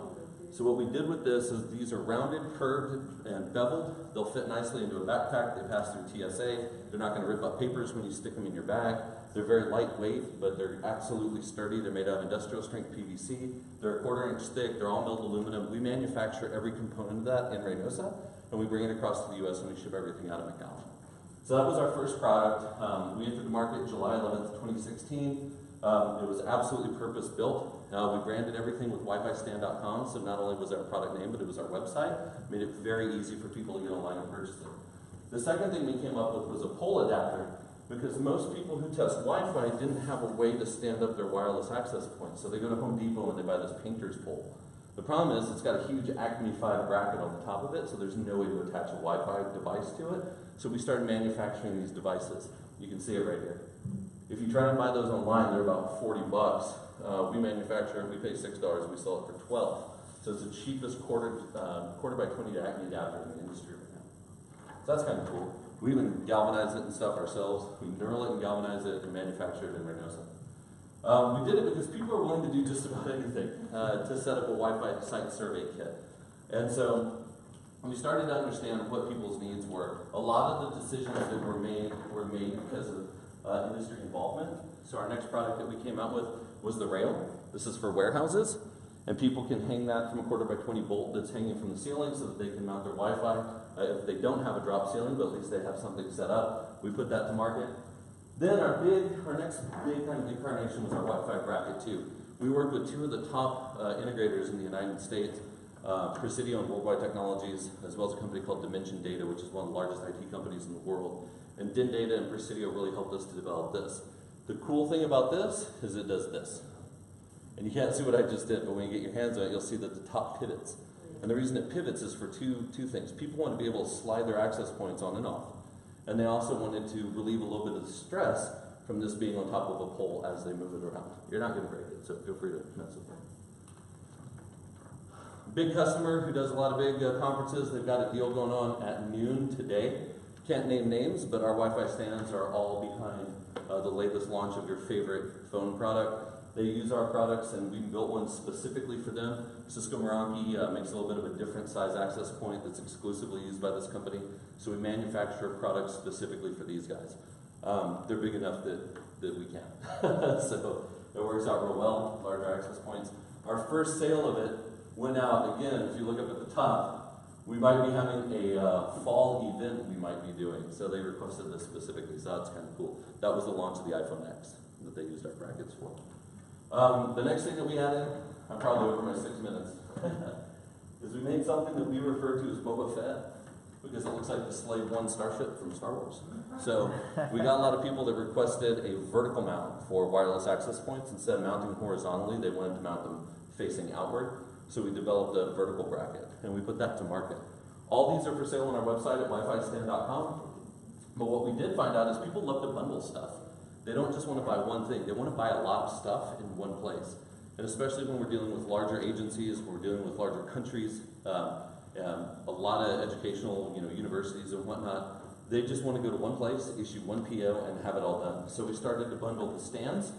So what we did with this is these are rounded, curved, and beveled. They'll fit nicely into a backpack. They pass through TSA. They're not going to rip up papers when you stick them in your bag. They're very lightweight, but they're absolutely sturdy. They're made out of industrial strength PVC. They're a 1/4 inch thick. They're all milled aluminum. We manufacture every component of that in Reynosa, and we bring it across to the U.S. and we ship everything out of McAllen. So that was our first product. We entered the market July 11th, 2016. It was absolutely purpose-built. We branded everything with WiFiStand.com, so not only was our product name, but it was our website. Made it very easy for people to get online and purchase it. The second thing we came up with was a pole adapter, because most people who test Wi-Fi didn't have a way to stand up their wireless access points. So they go to Home Depot and they buy this painter's pole. The problem is it's got a huge Acme 5 bracket on the top of it, so there's no way to attach a Wi-Fi device to it. So we started manufacturing these devices. You can see it right here. If you try to buy those online, they're about $40. We manufacture it, we pay $6, we sell it for $12. So it's the cheapest quarter by 20 Acme adapter in the industry right now. So that's kind of cool. We even galvanize it and stuff ourselves. We knurl it and galvanize it and manufacture it in Reynosa. We did it because people are willing to do just about anything to set up a Wi-Fi site survey kit. And so we started to understand what people's needs were. A lot of the decisions that were made because of industry involvement. So our next product that we came out with was the rail. This is for warehouses, and people can hang that from a 1/4 by 20 bolt that's hanging from the ceiling so that they can mount their Wi-Fi. If they don't have a drop ceiling, but at least they have something set up, we put that to market. Then our next big kind of incarnation was our Wi-Fi bracket 2. We worked with 2 of the top integrators in the United States, Presidio and Worldwide Technologies, as well as a company called Dimension Data, which is one of the largest IT companies in the world. And Din Data and Presidio really helped us to develop this. The cool thing about this is it does this. And you can't see what I just did, but when you get your hands on it, you'll see that the top pivots. And the reason it pivots is for two things. People want to be able to slide their access points on and off. And they also wanted to relieve a little bit of the stress from this being on top of a pole as they move it around. You're not going to break it, so feel free to mess with it. Big customer who does a lot of big conferences. They've got a deal going on at noon today. Can't name names, but our Wi-Fi stands are all behind the latest launch of your favorite phone product. They use our products, and we built one specifically for them. Cisco Meraki makes a little bit of a different size access point that's exclusively used by this company. So we manufacture products specifically for these guys. They're big enough that we can. So it works out real well, larger access points. Our first sale of it went out, again, if you look up at the top, we might be having a fall event we might be doing. So they requested this specifically, so that's kind of cool. That was the launch of the iPhone X that they used our brackets for. The next thing that we added, I'm probably over my 6 minutes, is we made something that we refer to as Boba Fett, because it looks like the Slave One starship from Star Wars. So we got a lot of people that requested a vertical mount for wireless access points. Instead of mounting horizontally, they wanted to mount them facing outward. So we developed a vertical bracket, and we put that to market. All these are for sale on our website at wifistand.com. But what we did find out is people love to bundle stuff. They don't just want to buy one thing. They want to buy a lot of stuff in one place. And especially when we're dealing with larger agencies, when we're dealing with larger countries, a lot of educational, universities and whatnot, they just want to go to one place, issue one PO, and have it all done. So we started to bundle the stands,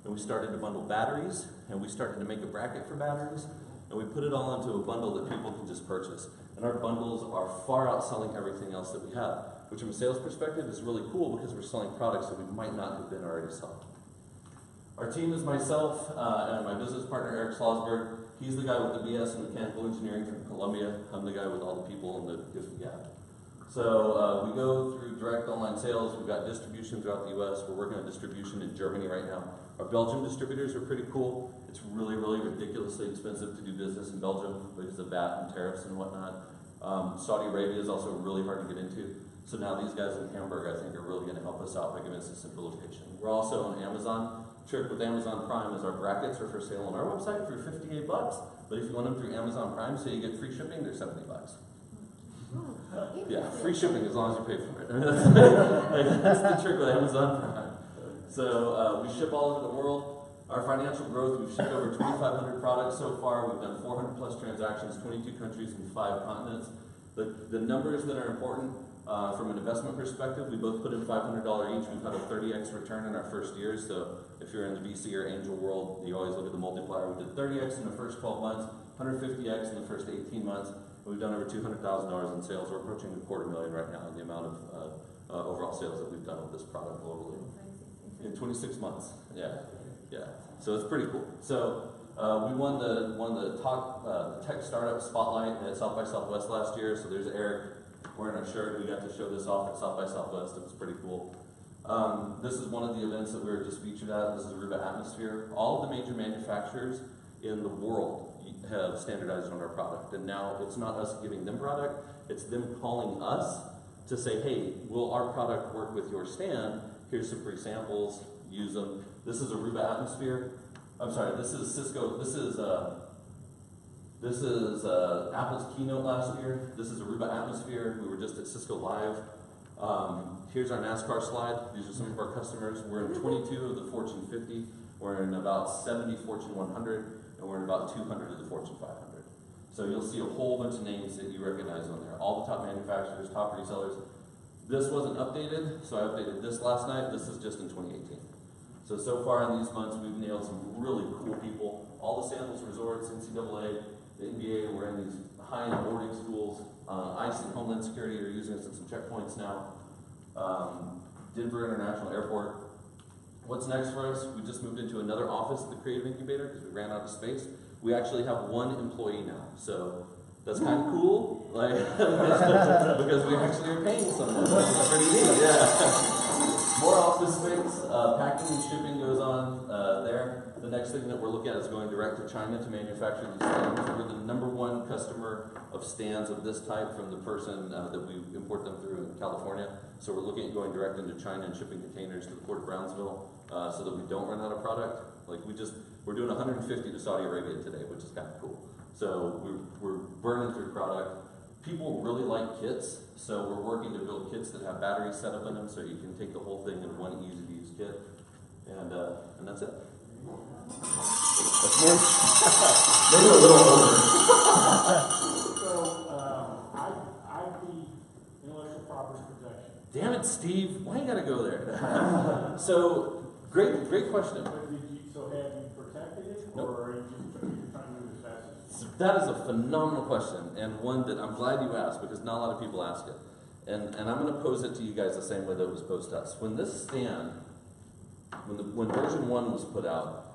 and we started to bundle batteries, and we started to make a bracket for batteries, and we put it all into a bundle that people can just purchase. And our bundles are far outselling everything else that we have, which from a sales perspective is really cool because we're selling products that we might not have been already selling. Our team is myself and my business partner, Eric Slosberg. He's the guy with the BS in mechanical engineering from Columbia. I'm the guy with all the people and the gifts we have. So we go through direct online sales. We've got distribution throughout the U.S. We're working on distribution in Germany right now. Our Belgian distributors are pretty cool. It's really, really ridiculously expensive to do business in Belgium because of VAT and tariffs and whatnot. Saudi Arabia is also really hard to get into. So now these guys in Hamburg, I think, are really going to help us out by giving us a simple location. We're also on Amazon. Trick with Amazon Prime is our brackets are for sale on our website for $58. But if you want them through Amazon Prime, so you get free shipping, they're $70. Yeah, free shipping as long as you pay for it. That's the trick with Amazon Prime. So we ship all over the world. Our financial growth, we've shipped over 2,500 products so far. We've done 400 plus transactions, 22 countries and 5 continents. The numbers that are important from an investment perspective, we both put in $500 each. We've had a 30x return in our first year. So if you're in the VC or angel world, you always look at the multiplier. We did 30x in the first 12 months, 150x in the first 18 months. We've done over $200,000 in sales. We're approaching $250,000 right now in the amount of overall sales that we've done with this product globally. In 26 months. Yeah. So it's pretty cool. So we won the top tech startup spotlight at South by Southwest last year. So there's Eric wearing our shirt. We got to show this off at South by Southwest. It was pretty cool. This is one of the events that we were just featured at. This is Aruba Atmosphere. All of the major manufacturers in the world have standardized on our product. And now it's not us giving them product. It's them calling us to say, hey, will our product work with your stand? Here's some free samples. Use them. This is Aruba Atmosphere. I'm sorry, this is Cisco. This is Apple's keynote last year. This is Aruba Atmosphere. We were just at Cisco Live. Here's our NASCAR slide. These are some of our customers. We're in 22 of the Fortune 50. We're in about 70 Fortune 100. And we're in about 200 of the Fortune 500. So you'll see a whole bunch of names that you recognize on there. All the top manufacturers, top resellers. This wasn't updated, so I updated this last night. This is just in 2018. So far in these months, we've nailed some really cool people. All the Sandals Resorts, NCAA, the NBA, we're in these high-end boarding schools. ICE and Homeland Security are using us at some checkpoints now. Denver International Airport. What's next for us? We just moved into another office at the Creative Incubator because we ran out of space. We actually have 1 employee now, so that's kind of cool, like because we actually are paying someone. That's pretty neat, yeah. More office space, packing and shipping goes on there. The next thing that we're looking at is going direct to China to manufacture these stands. We're the #1 customer of stands of this type from the person that we import them through in California. So we're looking at going direct into China and shipping containers to the port of Brownsville so that we don't run out of product. Like we're doing 150 to Saudi Arabia today, which is kind of cool. So we're burning through product. People really like kits, so we're working to build kits that have batteries set up in them so you can take the whole thing in one easy-to-use kit. And that's it. That's me. Maybe a little over. So, IP, intellectual property protection. Damn it, Steve. Why you gotta go there? So, great question. But have you That is a phenomenal question, and one that I'm glad you asked, because not a lot of people ask it. And I'm going to pose it to you guys the same way that it was posed to us. When this stand, when version 1 was put out,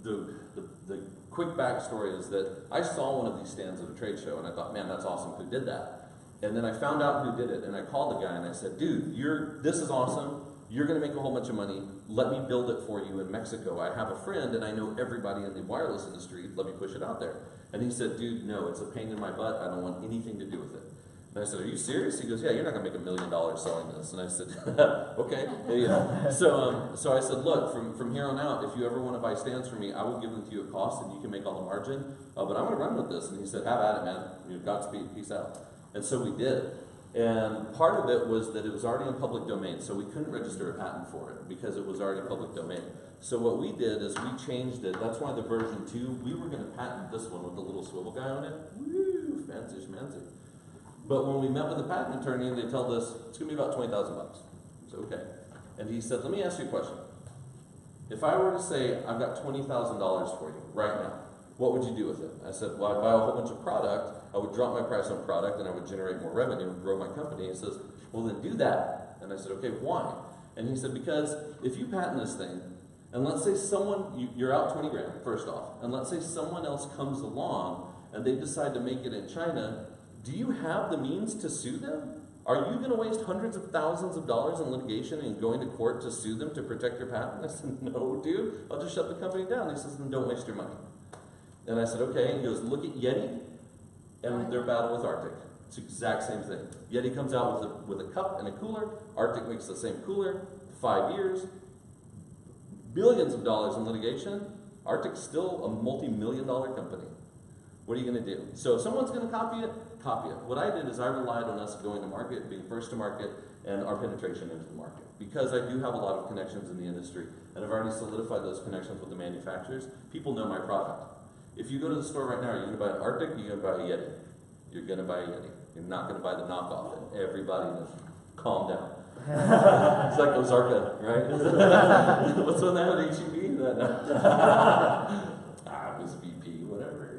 the quick backstory is that I saw one of these stands at a trade show, and I thought, man, that's awesome, who did that? And then I found out who did it, and I called the guy, and I said, dude, this is awesome, you're going to make a whole bunch of money, let me build it for you in Mexico. I have a friend, and I know everybody in the wireless industry, let me push it out there. And he said, dude, no, it's a pain in my butt, I don't want anything to do with it. And I said, are you serious? He goes, yeah, you're not going to make $1 million selling this. And I said, okay. Yeah. So I said, look, from here on out, if you ever want to buy stands from me, I will give them to you at cost, and you can make all the margin. But I'm going to run with this. And he said, have at it, man. Godspeed, peace out. And so we did. And part of it was that it was already in public domain, so we couldn't register a patent for it because it was already public domain. So what we did is we changed it. That's why the version 2, we were going to patent this one with the little swivel guy on it. Woo, fancy schmancy. But when we met with the patent attorney, they told us it's going to be about $20,000 bucks. So okay. And he said, let me ask you a question. If I were to say I've got $20,000 for you right now, what would you do with it? I said, well, I'd buy a whole bunch of product, I would drop my price on product, and I would generate more revenue and grow my company. He says, well, then do that. And I said, okay, why? And he said, because if you patent this thing, and let's say you're out 20 grand, first off, and let's say someone else comes along and they decide to make it in China, do you have the means to sue them? Are you going to waste hundreds of thousands of dollars in litigation and going to court to sue them to protect your patent? I said, no, dude, I'll just shut the company down. He says, then don't waste your money. And I said, okay. And he goes, look at Yeti and their battle with Arctic. It's the exact same thing. Yeti comes out with a cup and a cooler. Arctic makes the same cooler. 5 years. Billions of dollars in litigation. Arctic's still a multi-million-dollar company. What are you going to do? So if someone's going to copy it, copy it. What I did is I relied on us going to market, being first to market, and our penetration into the market. Because I do have a lot of connections in the industry, and I've already solidified those connections with the manufacturers, people know my product. If you go to the store right now, are you going to buy an Arctic, or are you going to buy a Yeti? You're going to buy a Yeti. You're not going to buy the knockoff. And everybody knows. Calm down. It's like Ozarka, right? What's on that at HEB? It was VP, whatever.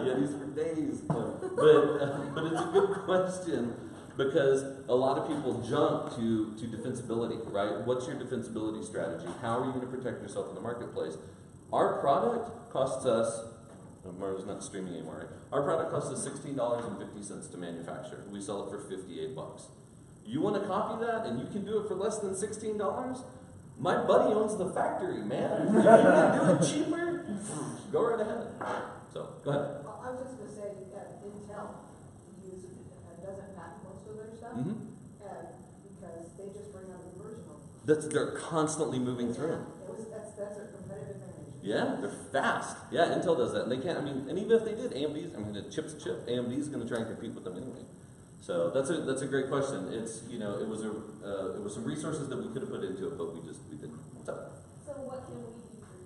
Yetis for days. But it's a good question because a lot of people jump to defensibility, right? What's your defensibility strategy? How are you going to protect yourself in the marketplace? Our product costs us, Mario's not streaming anymore, right? Our product costs us $16.50 to manufacture. We sell it for $58. You want to copy that and you can do it for less than $16? My buddy owns the factory, man. If you can do it cheaper, go right ahead. So, go ahead. Well, I was just going to say, Intel doesn't patent most of their stuff, because they just bring out a new version of it. They're constantly moving through. That's their competitive advantage. Yeah, they're fast. Yeah, Intel does that. And they can't, and even if they did, the chip's a chip. AMD's going to try and compete with them anyway. So that's a great question. It's, it was some resources that we could have put into it, but we didn't. So what can we do for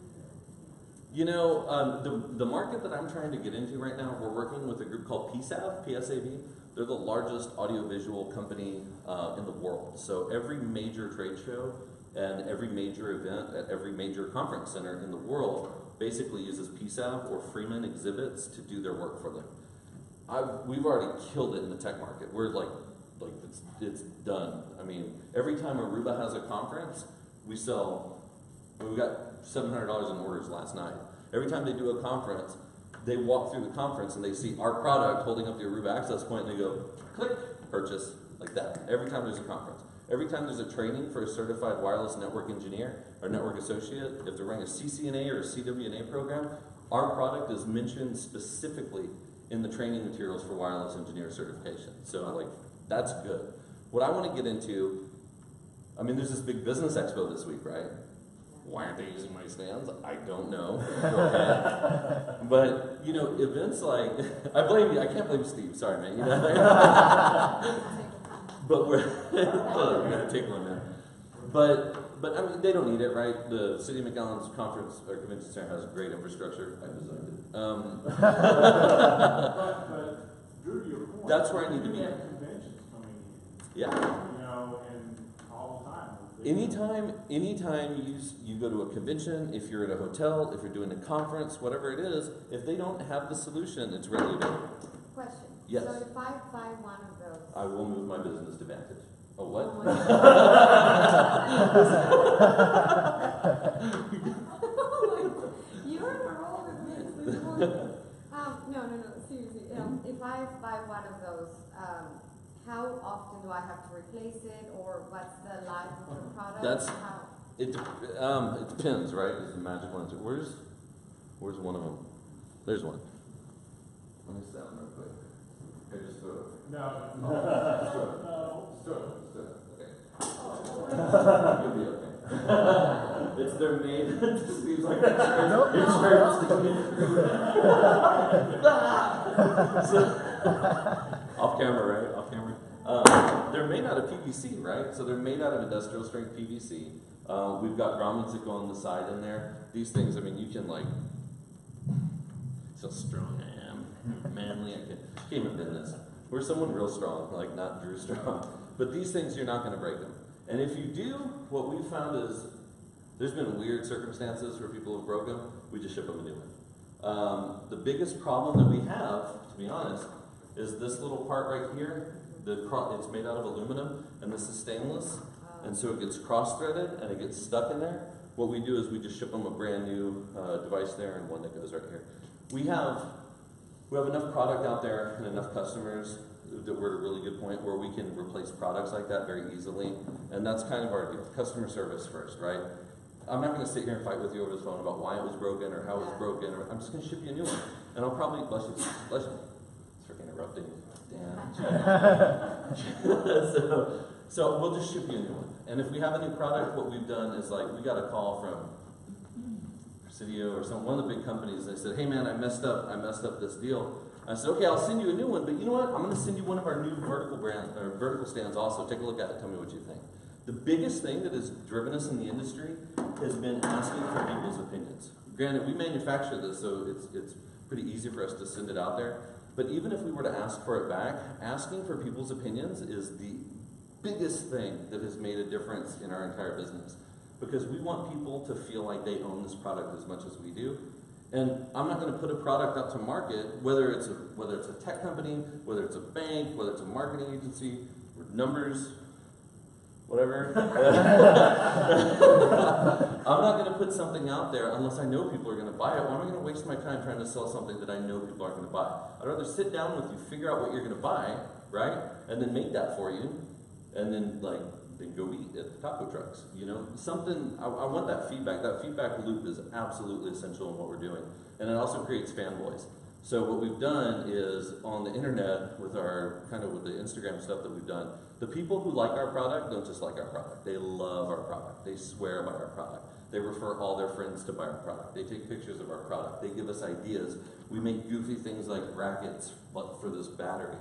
you? The market that I'm trying to get into right now, we're working with a group called PSAV, P-S-A-V. They're the largest audiovisual company in the world. So every major trade show and every major event at every major conference center in the world basically uses PSAV or Freeman exhibits to do their work for them. We've already killed it in the tech market. We're like it's done. I mean, every time Aruba has a conference, we got $700 in orders last night. Every time they do a conference, they walk through the conference and they see our product holding up the Aruba access point and they go, click, purchase, like that. Every time there's a conference. Every time there's a training for a certified wireless network engineer or network associate, if they're running a CCNA or a CWNA program, our product is mentioned specifically in the training materials for wireless engineer certification. So that's good. What I want to get into, there's this big business expo this week, right? Why aren't they using my stands? I don't know. But, events like, I can't blame Steve, sorry man. But we're gonna take one now. But they don't need it, right? The city of McAllen's conference or convention center has great infrastructure. I designed it. But Drew, to your point, that's where I need to be. We have conventions coming in. Yeah. And all the time, Anytime you go to a convention, if you're at a hotel, if you're doing a conference, whatever it is, if they don't have the solution, it's readily available. Question. Yes. So if I buy one of those. I will move my business to Vantage. Oh, what? Oh my God. You're on a roll with me this morning. No, seriously. If I buy one of those, how often do I have to replace it, or what's the life of the product? It depends, right? Is the magical answer. Where's one of them? There's one. Let me sit down real quick. Okay, just throw it over. No. Just throw it. Okay. You'll be okay. It's their main. It just seems like insurance. So, off camera, right? Off camera. They're made out of PVC, right? So they're made out of industrial strength PVC. We've got grommets that go on the side in there. These things, I mean, you can like, so strong I am, manly, I can't even bend this. We're someone real strong, like not Drew strong. But these things, you're not going to break them. And if you do, what we've found is, there's been weird circumstances where people have broken them, we just ship them a new one. The biggest problem that we have, to be honest, is this little part right here. It's made out of aluminum, and this is stainless, and so it gets cross-threaded, and it gets stuck in there. What we do is we just ship them a brand new device there, and one that goes right here. We have enough product out there and enough customers that we're at a really good point where we can replace products like that very easily, and that's kind of our deal. Customer service first, right? I'm not going to sit here and fight with you over the phone about why it was broken or how it was broken, or I'm just going to ship you a new one, and I'll probably bless you. It's for interrupting. Damn. So we'll just ship you a new one. And if we have a new product, what we've done is like, we got a call from Presidio or one of the big companies. They said, hey man, I messed up this deal. I said, okay, I'll send you a new one, but you know what? I'm going to send you one of our new vertical stands also. Take a look at it. Tell me what you think. The biggest thing that has driven us in the industry has been asking for people's opinions. Granted, we manufacture this, so it's pretty easy for us to send it out there. But even if we were to ask for it back, asking for people's opinions is the biggest thing that has made a difference in our entire business. Because we want people to feel like they own this product as much as we do. And I'm not going to put a product out to market, whether it's a tech company, whether it's a bank, whether it's a marketing agency, or numbers, whatever. I'm not going to put something out there unless I know people are going to buy it. Why am I going to waste my time trying to sell something that I know people aren't going to buy? I'd rather sit down with you, figure out what you're going to buy, right? And then make that for you. And then go eat at the taco trucks. You know, something, I want that feedback. That feedback loop is absolutely essential in what we're doing. And it also creates fanboys. So what we've done is on the internet with with the Instagram stuff that we've done, the people who like our product don't just like our product. They love our product. They swear by our product. They refer all their friends to buy our product. They take pictures of our product. They give us ideas. We make goofy things like brackets for this battery,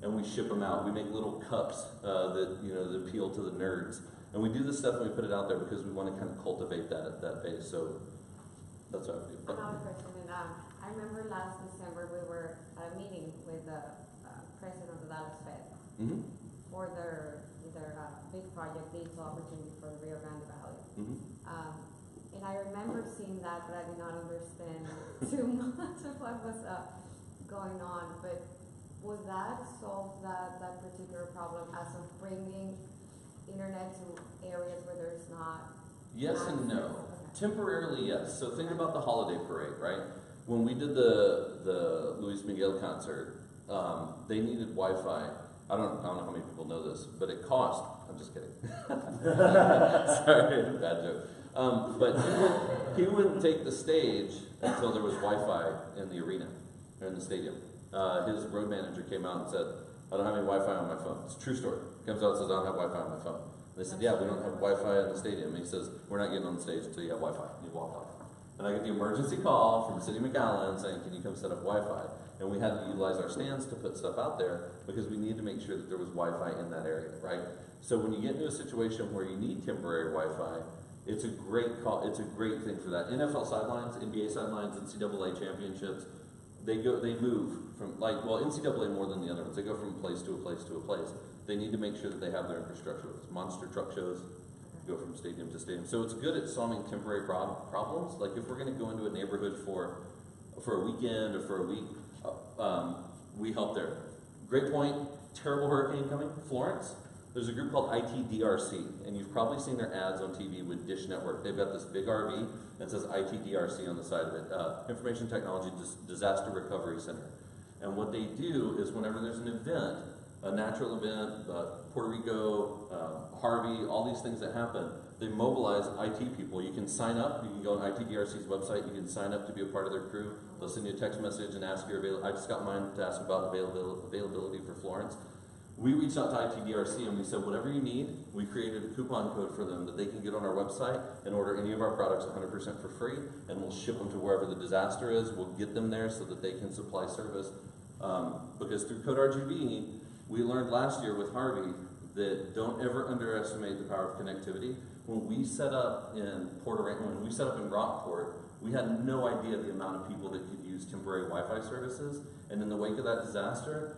and we ship them out. We make little cups that appeal to the nerds. And we do this stuff and we put it out there because we want to kind of cultivate that base. So that's what I do. Another question, and I remember last December we were at a meeting with the president of the Dallas Fed for their big project, Digital Opportunity for the Rio Grande Valley. And I remember seeing that, but I did not understand too much of what was going on. But would that solve that particular problem as of bringing internet to areas where there's not? Yes and no. Okay. Temporarily, yes. So think about the holiday parade, right? When we did the Luis Miguel concert, they needed Wi-Fi. I don't know how many people know this, but it cost. I'm just kidding. Sorry, bad joke. But he wouldn't take the stage until there was Wi-Fi in the arena or in the stadium. His road manager came out and said, I don't have any Wi-Fi on my phone. It's a true story. Comes out and says, I don't have Wi-Fi on my phone. They said, yeah, we don't have Wi-Fi in the stadium. And he says, we're not getting on the stage until you have Wi-Fi. You walk off. And I get the emergency call from City McAllen saying, can you come set up Wi-Fi? And we had to utilize our stands to put stuff out there because we needed to make sure that there was Wi-Fi in that area, right? So when you get into a situation where you need temporary Wi-Fi, it's a great call. It's a great thing for that. NFL sidelines, NBA sidelines, NCAA championships, they move from NCAA more than the other ones. They go from place to a place to a place. They need to make sure that they have their infrastructure. Monster truck shows, go from stadium to stadium. So it's good at solving temporary problems. Like if we're going to go into a neighborhood for a weekend or for a week, we help there. Great point. Terrible hurricane coming. Florence. There's a group called ITDRC, and you've probably seen their ads on TV with Dish Network. They've got this big RV that says ITDRC on the side of it, Information Technology Disaster Recovery Center. And what they do is whenever there's an event, a natural event, Puerto Rico, Harvey, all these things that happen, they mobilize IT people. You can sign up. You can go on ITDRC's website. You can sign up to be a part of their crew. They'll send you a text message and ask your availability. I just got mine to ask about availability for Florence. We reached out to ITDRC and we said, whatever you need, we created a coupon code for them that they can get on our website and order any of our products 100% for free, and we'll ship them to wherever the disaster is. We'll get them there so that they can supply service. Because through Code RGB, we learned last year with Harvey that don't ever underestimate the power of connectivity. When we set up in when we set up in Rockport, we had no idea the amount of people that could use temporary Wi-Fi services. And in the wake of that disaster,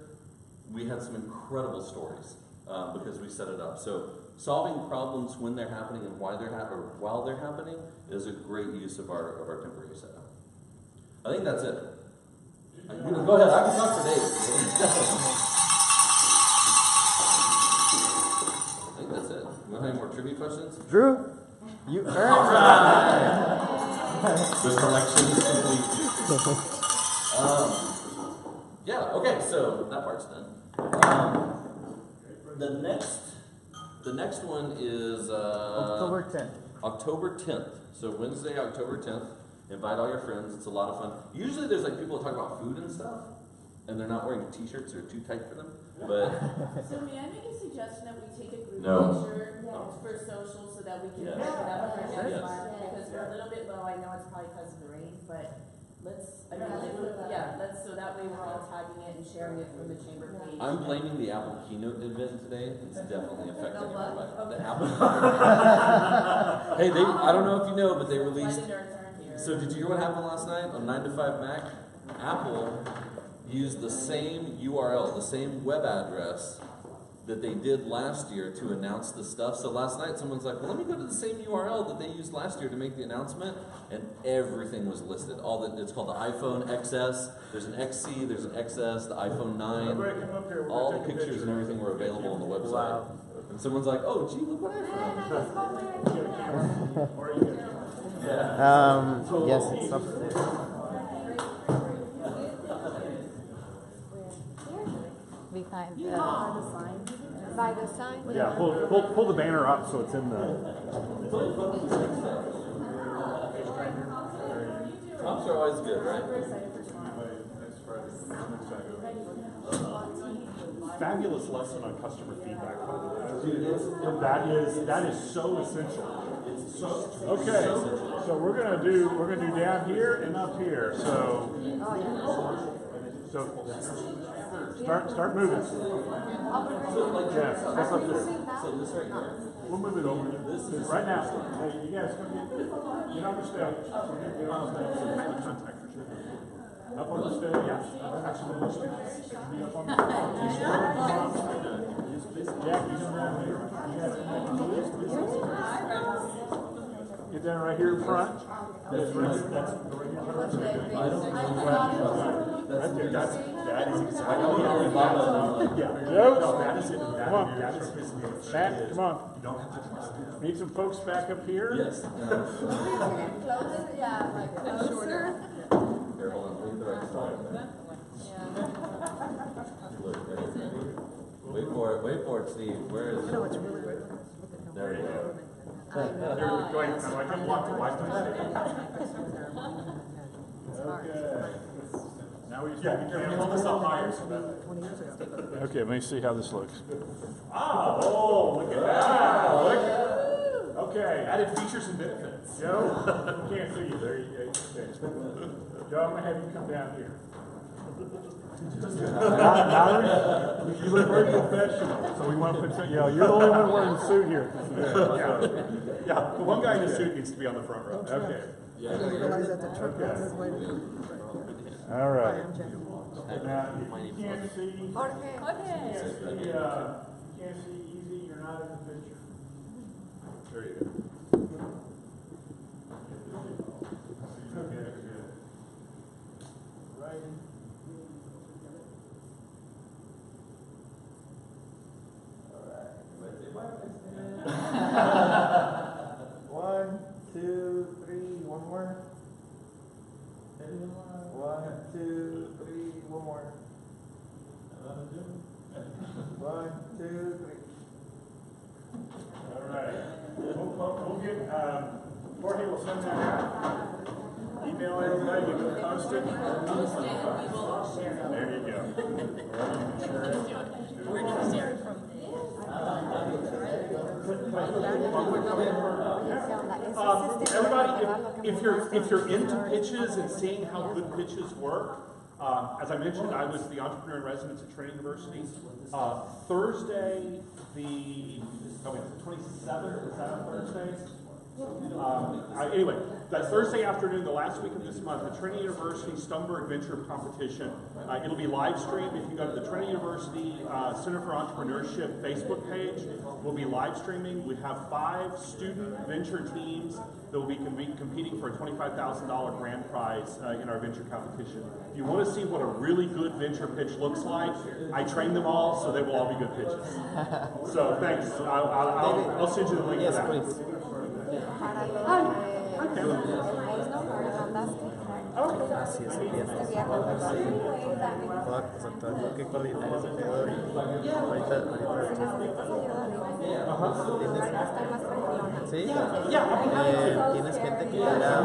we had some incredible stories because we set it up. So solving problems when they're happening and while they're happening is a great use of our temporary setup. I think that's it. Go ahead, I can talk for days. I think that's it. You want any more trivia questions? Drew, you earned The collection is complete. Yeah, okay, so that part's done. The next one is October 10th. October 10th. So Wednesday, October 10th. Invite all your friends. It's a lot of fun. Usually there's like people that talk about food and stuff, and they're not wearing t-shirts that are too tight for them. But So may I make a suggestion that we take a group No. picture for social so that we can Yes. back it up for next Yes. month? Because we're a little bit low. I know it's probably because of the rain, but let's so that way we're all tagging it and sharing it from the chamber page. I'm blaming the Apple keynote event today. It's definitely affecting The what? everybody. Okay. The Apple. Hey, I don't know if you know, but they Why released. the nerds aren't here? So did you hear what happened last night on 9 to 5 Mac? Apple used the same URL, the same web address that they did last year to announce the stuff. So last night someone's like, well, let me go to the same URL that they used last year to make the announcement, and everything was listed. It's called the iPhone XS. There's an XC, there's an XS, the iPhone 9. All the pictures and everything were available on the website. Wow. And someone's like, oh, gee, look what I found. Yes, it's upstairs. Behind By the sign? Yeah, pull the banner up so it's in the. Props are always good, right? Fabulous lesson on customer feedback. Dude, That is so essential. Okay, so we're gonna do down here and up here. So start moving. Yes, that's up there. So this right here. We'll move it over. This is right now. Hey, you guys come get on the stage. Get on the stage. Up on the stage. Yeah. Actually, be up on the stage. Jackie, come down here. Get down right here in front. That's right here. That's right there. That is exactly what Joe, that is it. Come on. Matt, come on. You don't have to trust me. Need some folks back up here? Yes. Yeah, like closer. Here, hold on. Leave the right side. Look, wait for it, Steve. Where is it? There you go. Go ahead. I can block the Wi-Fi. Okay. Now we just hold this up higher. Okay, let me see how this looks. Oh, look at that. Okay. Added features and benefits. Joe, can't see you there. Okay. Joe, I'm going to have you come down here. You look very professional, so we want to put you're the only one wearing a suit here. Yeah, the one guy in the suit needs to be on the front row. Okay. Yeah. All right. Now, you can't see. Can't see easy. You're not in the picture. There you go. Right. One, two, three, one more. One, two, three, one more. One, two, three. All right. We'll get, Jorge will send that out. Email everybody, you can post it. Post it, we will all share it. There you go. We're gonna share it from Everybody, if you're into pitches and seeing how good pitches work, as I mentioned, I was the entrepreneur in residence at Training University. Thursday, the 27th, is that a Thursday? Anyway, that Thursday afternoon, the last week of this month, the Trinity University Stumber Adventure Competition. It'll be live streamed. If you go to the Trinity University Center for Entrepreneurship Facebook page, we'll be live streaming. We have 5 student venture teams that will be competing for a $25,000 grand prize in our venture competition. If you want to see what a really good venture pitch looks like, I train them all, so they will all be good pitches. So thanks. I'll send you the link to that. Please. Así es, bien. Tengo que coordinar ese pedo ahorita. ¿Sí? ¿Tienes gente que quiera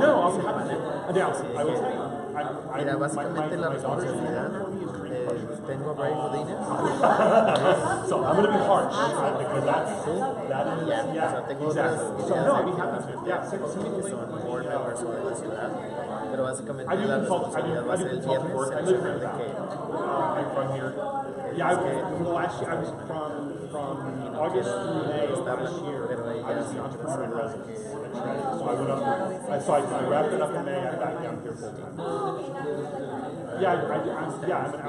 Mira, básicamente la responsabilidad tengo a Brian Godínez. So I'm going to be harsh because that's O sea, tengo otras ideas que son board members o de la ciudad, pero básicamente la responsabilidad va a ser el viernes, en cuestión de que yeah, for the last year, I was from August through May last year. I was the entrepreneur in residence. So I went up there. So I wrapped it up in May. I'm back down here full time. Yeah, I'm an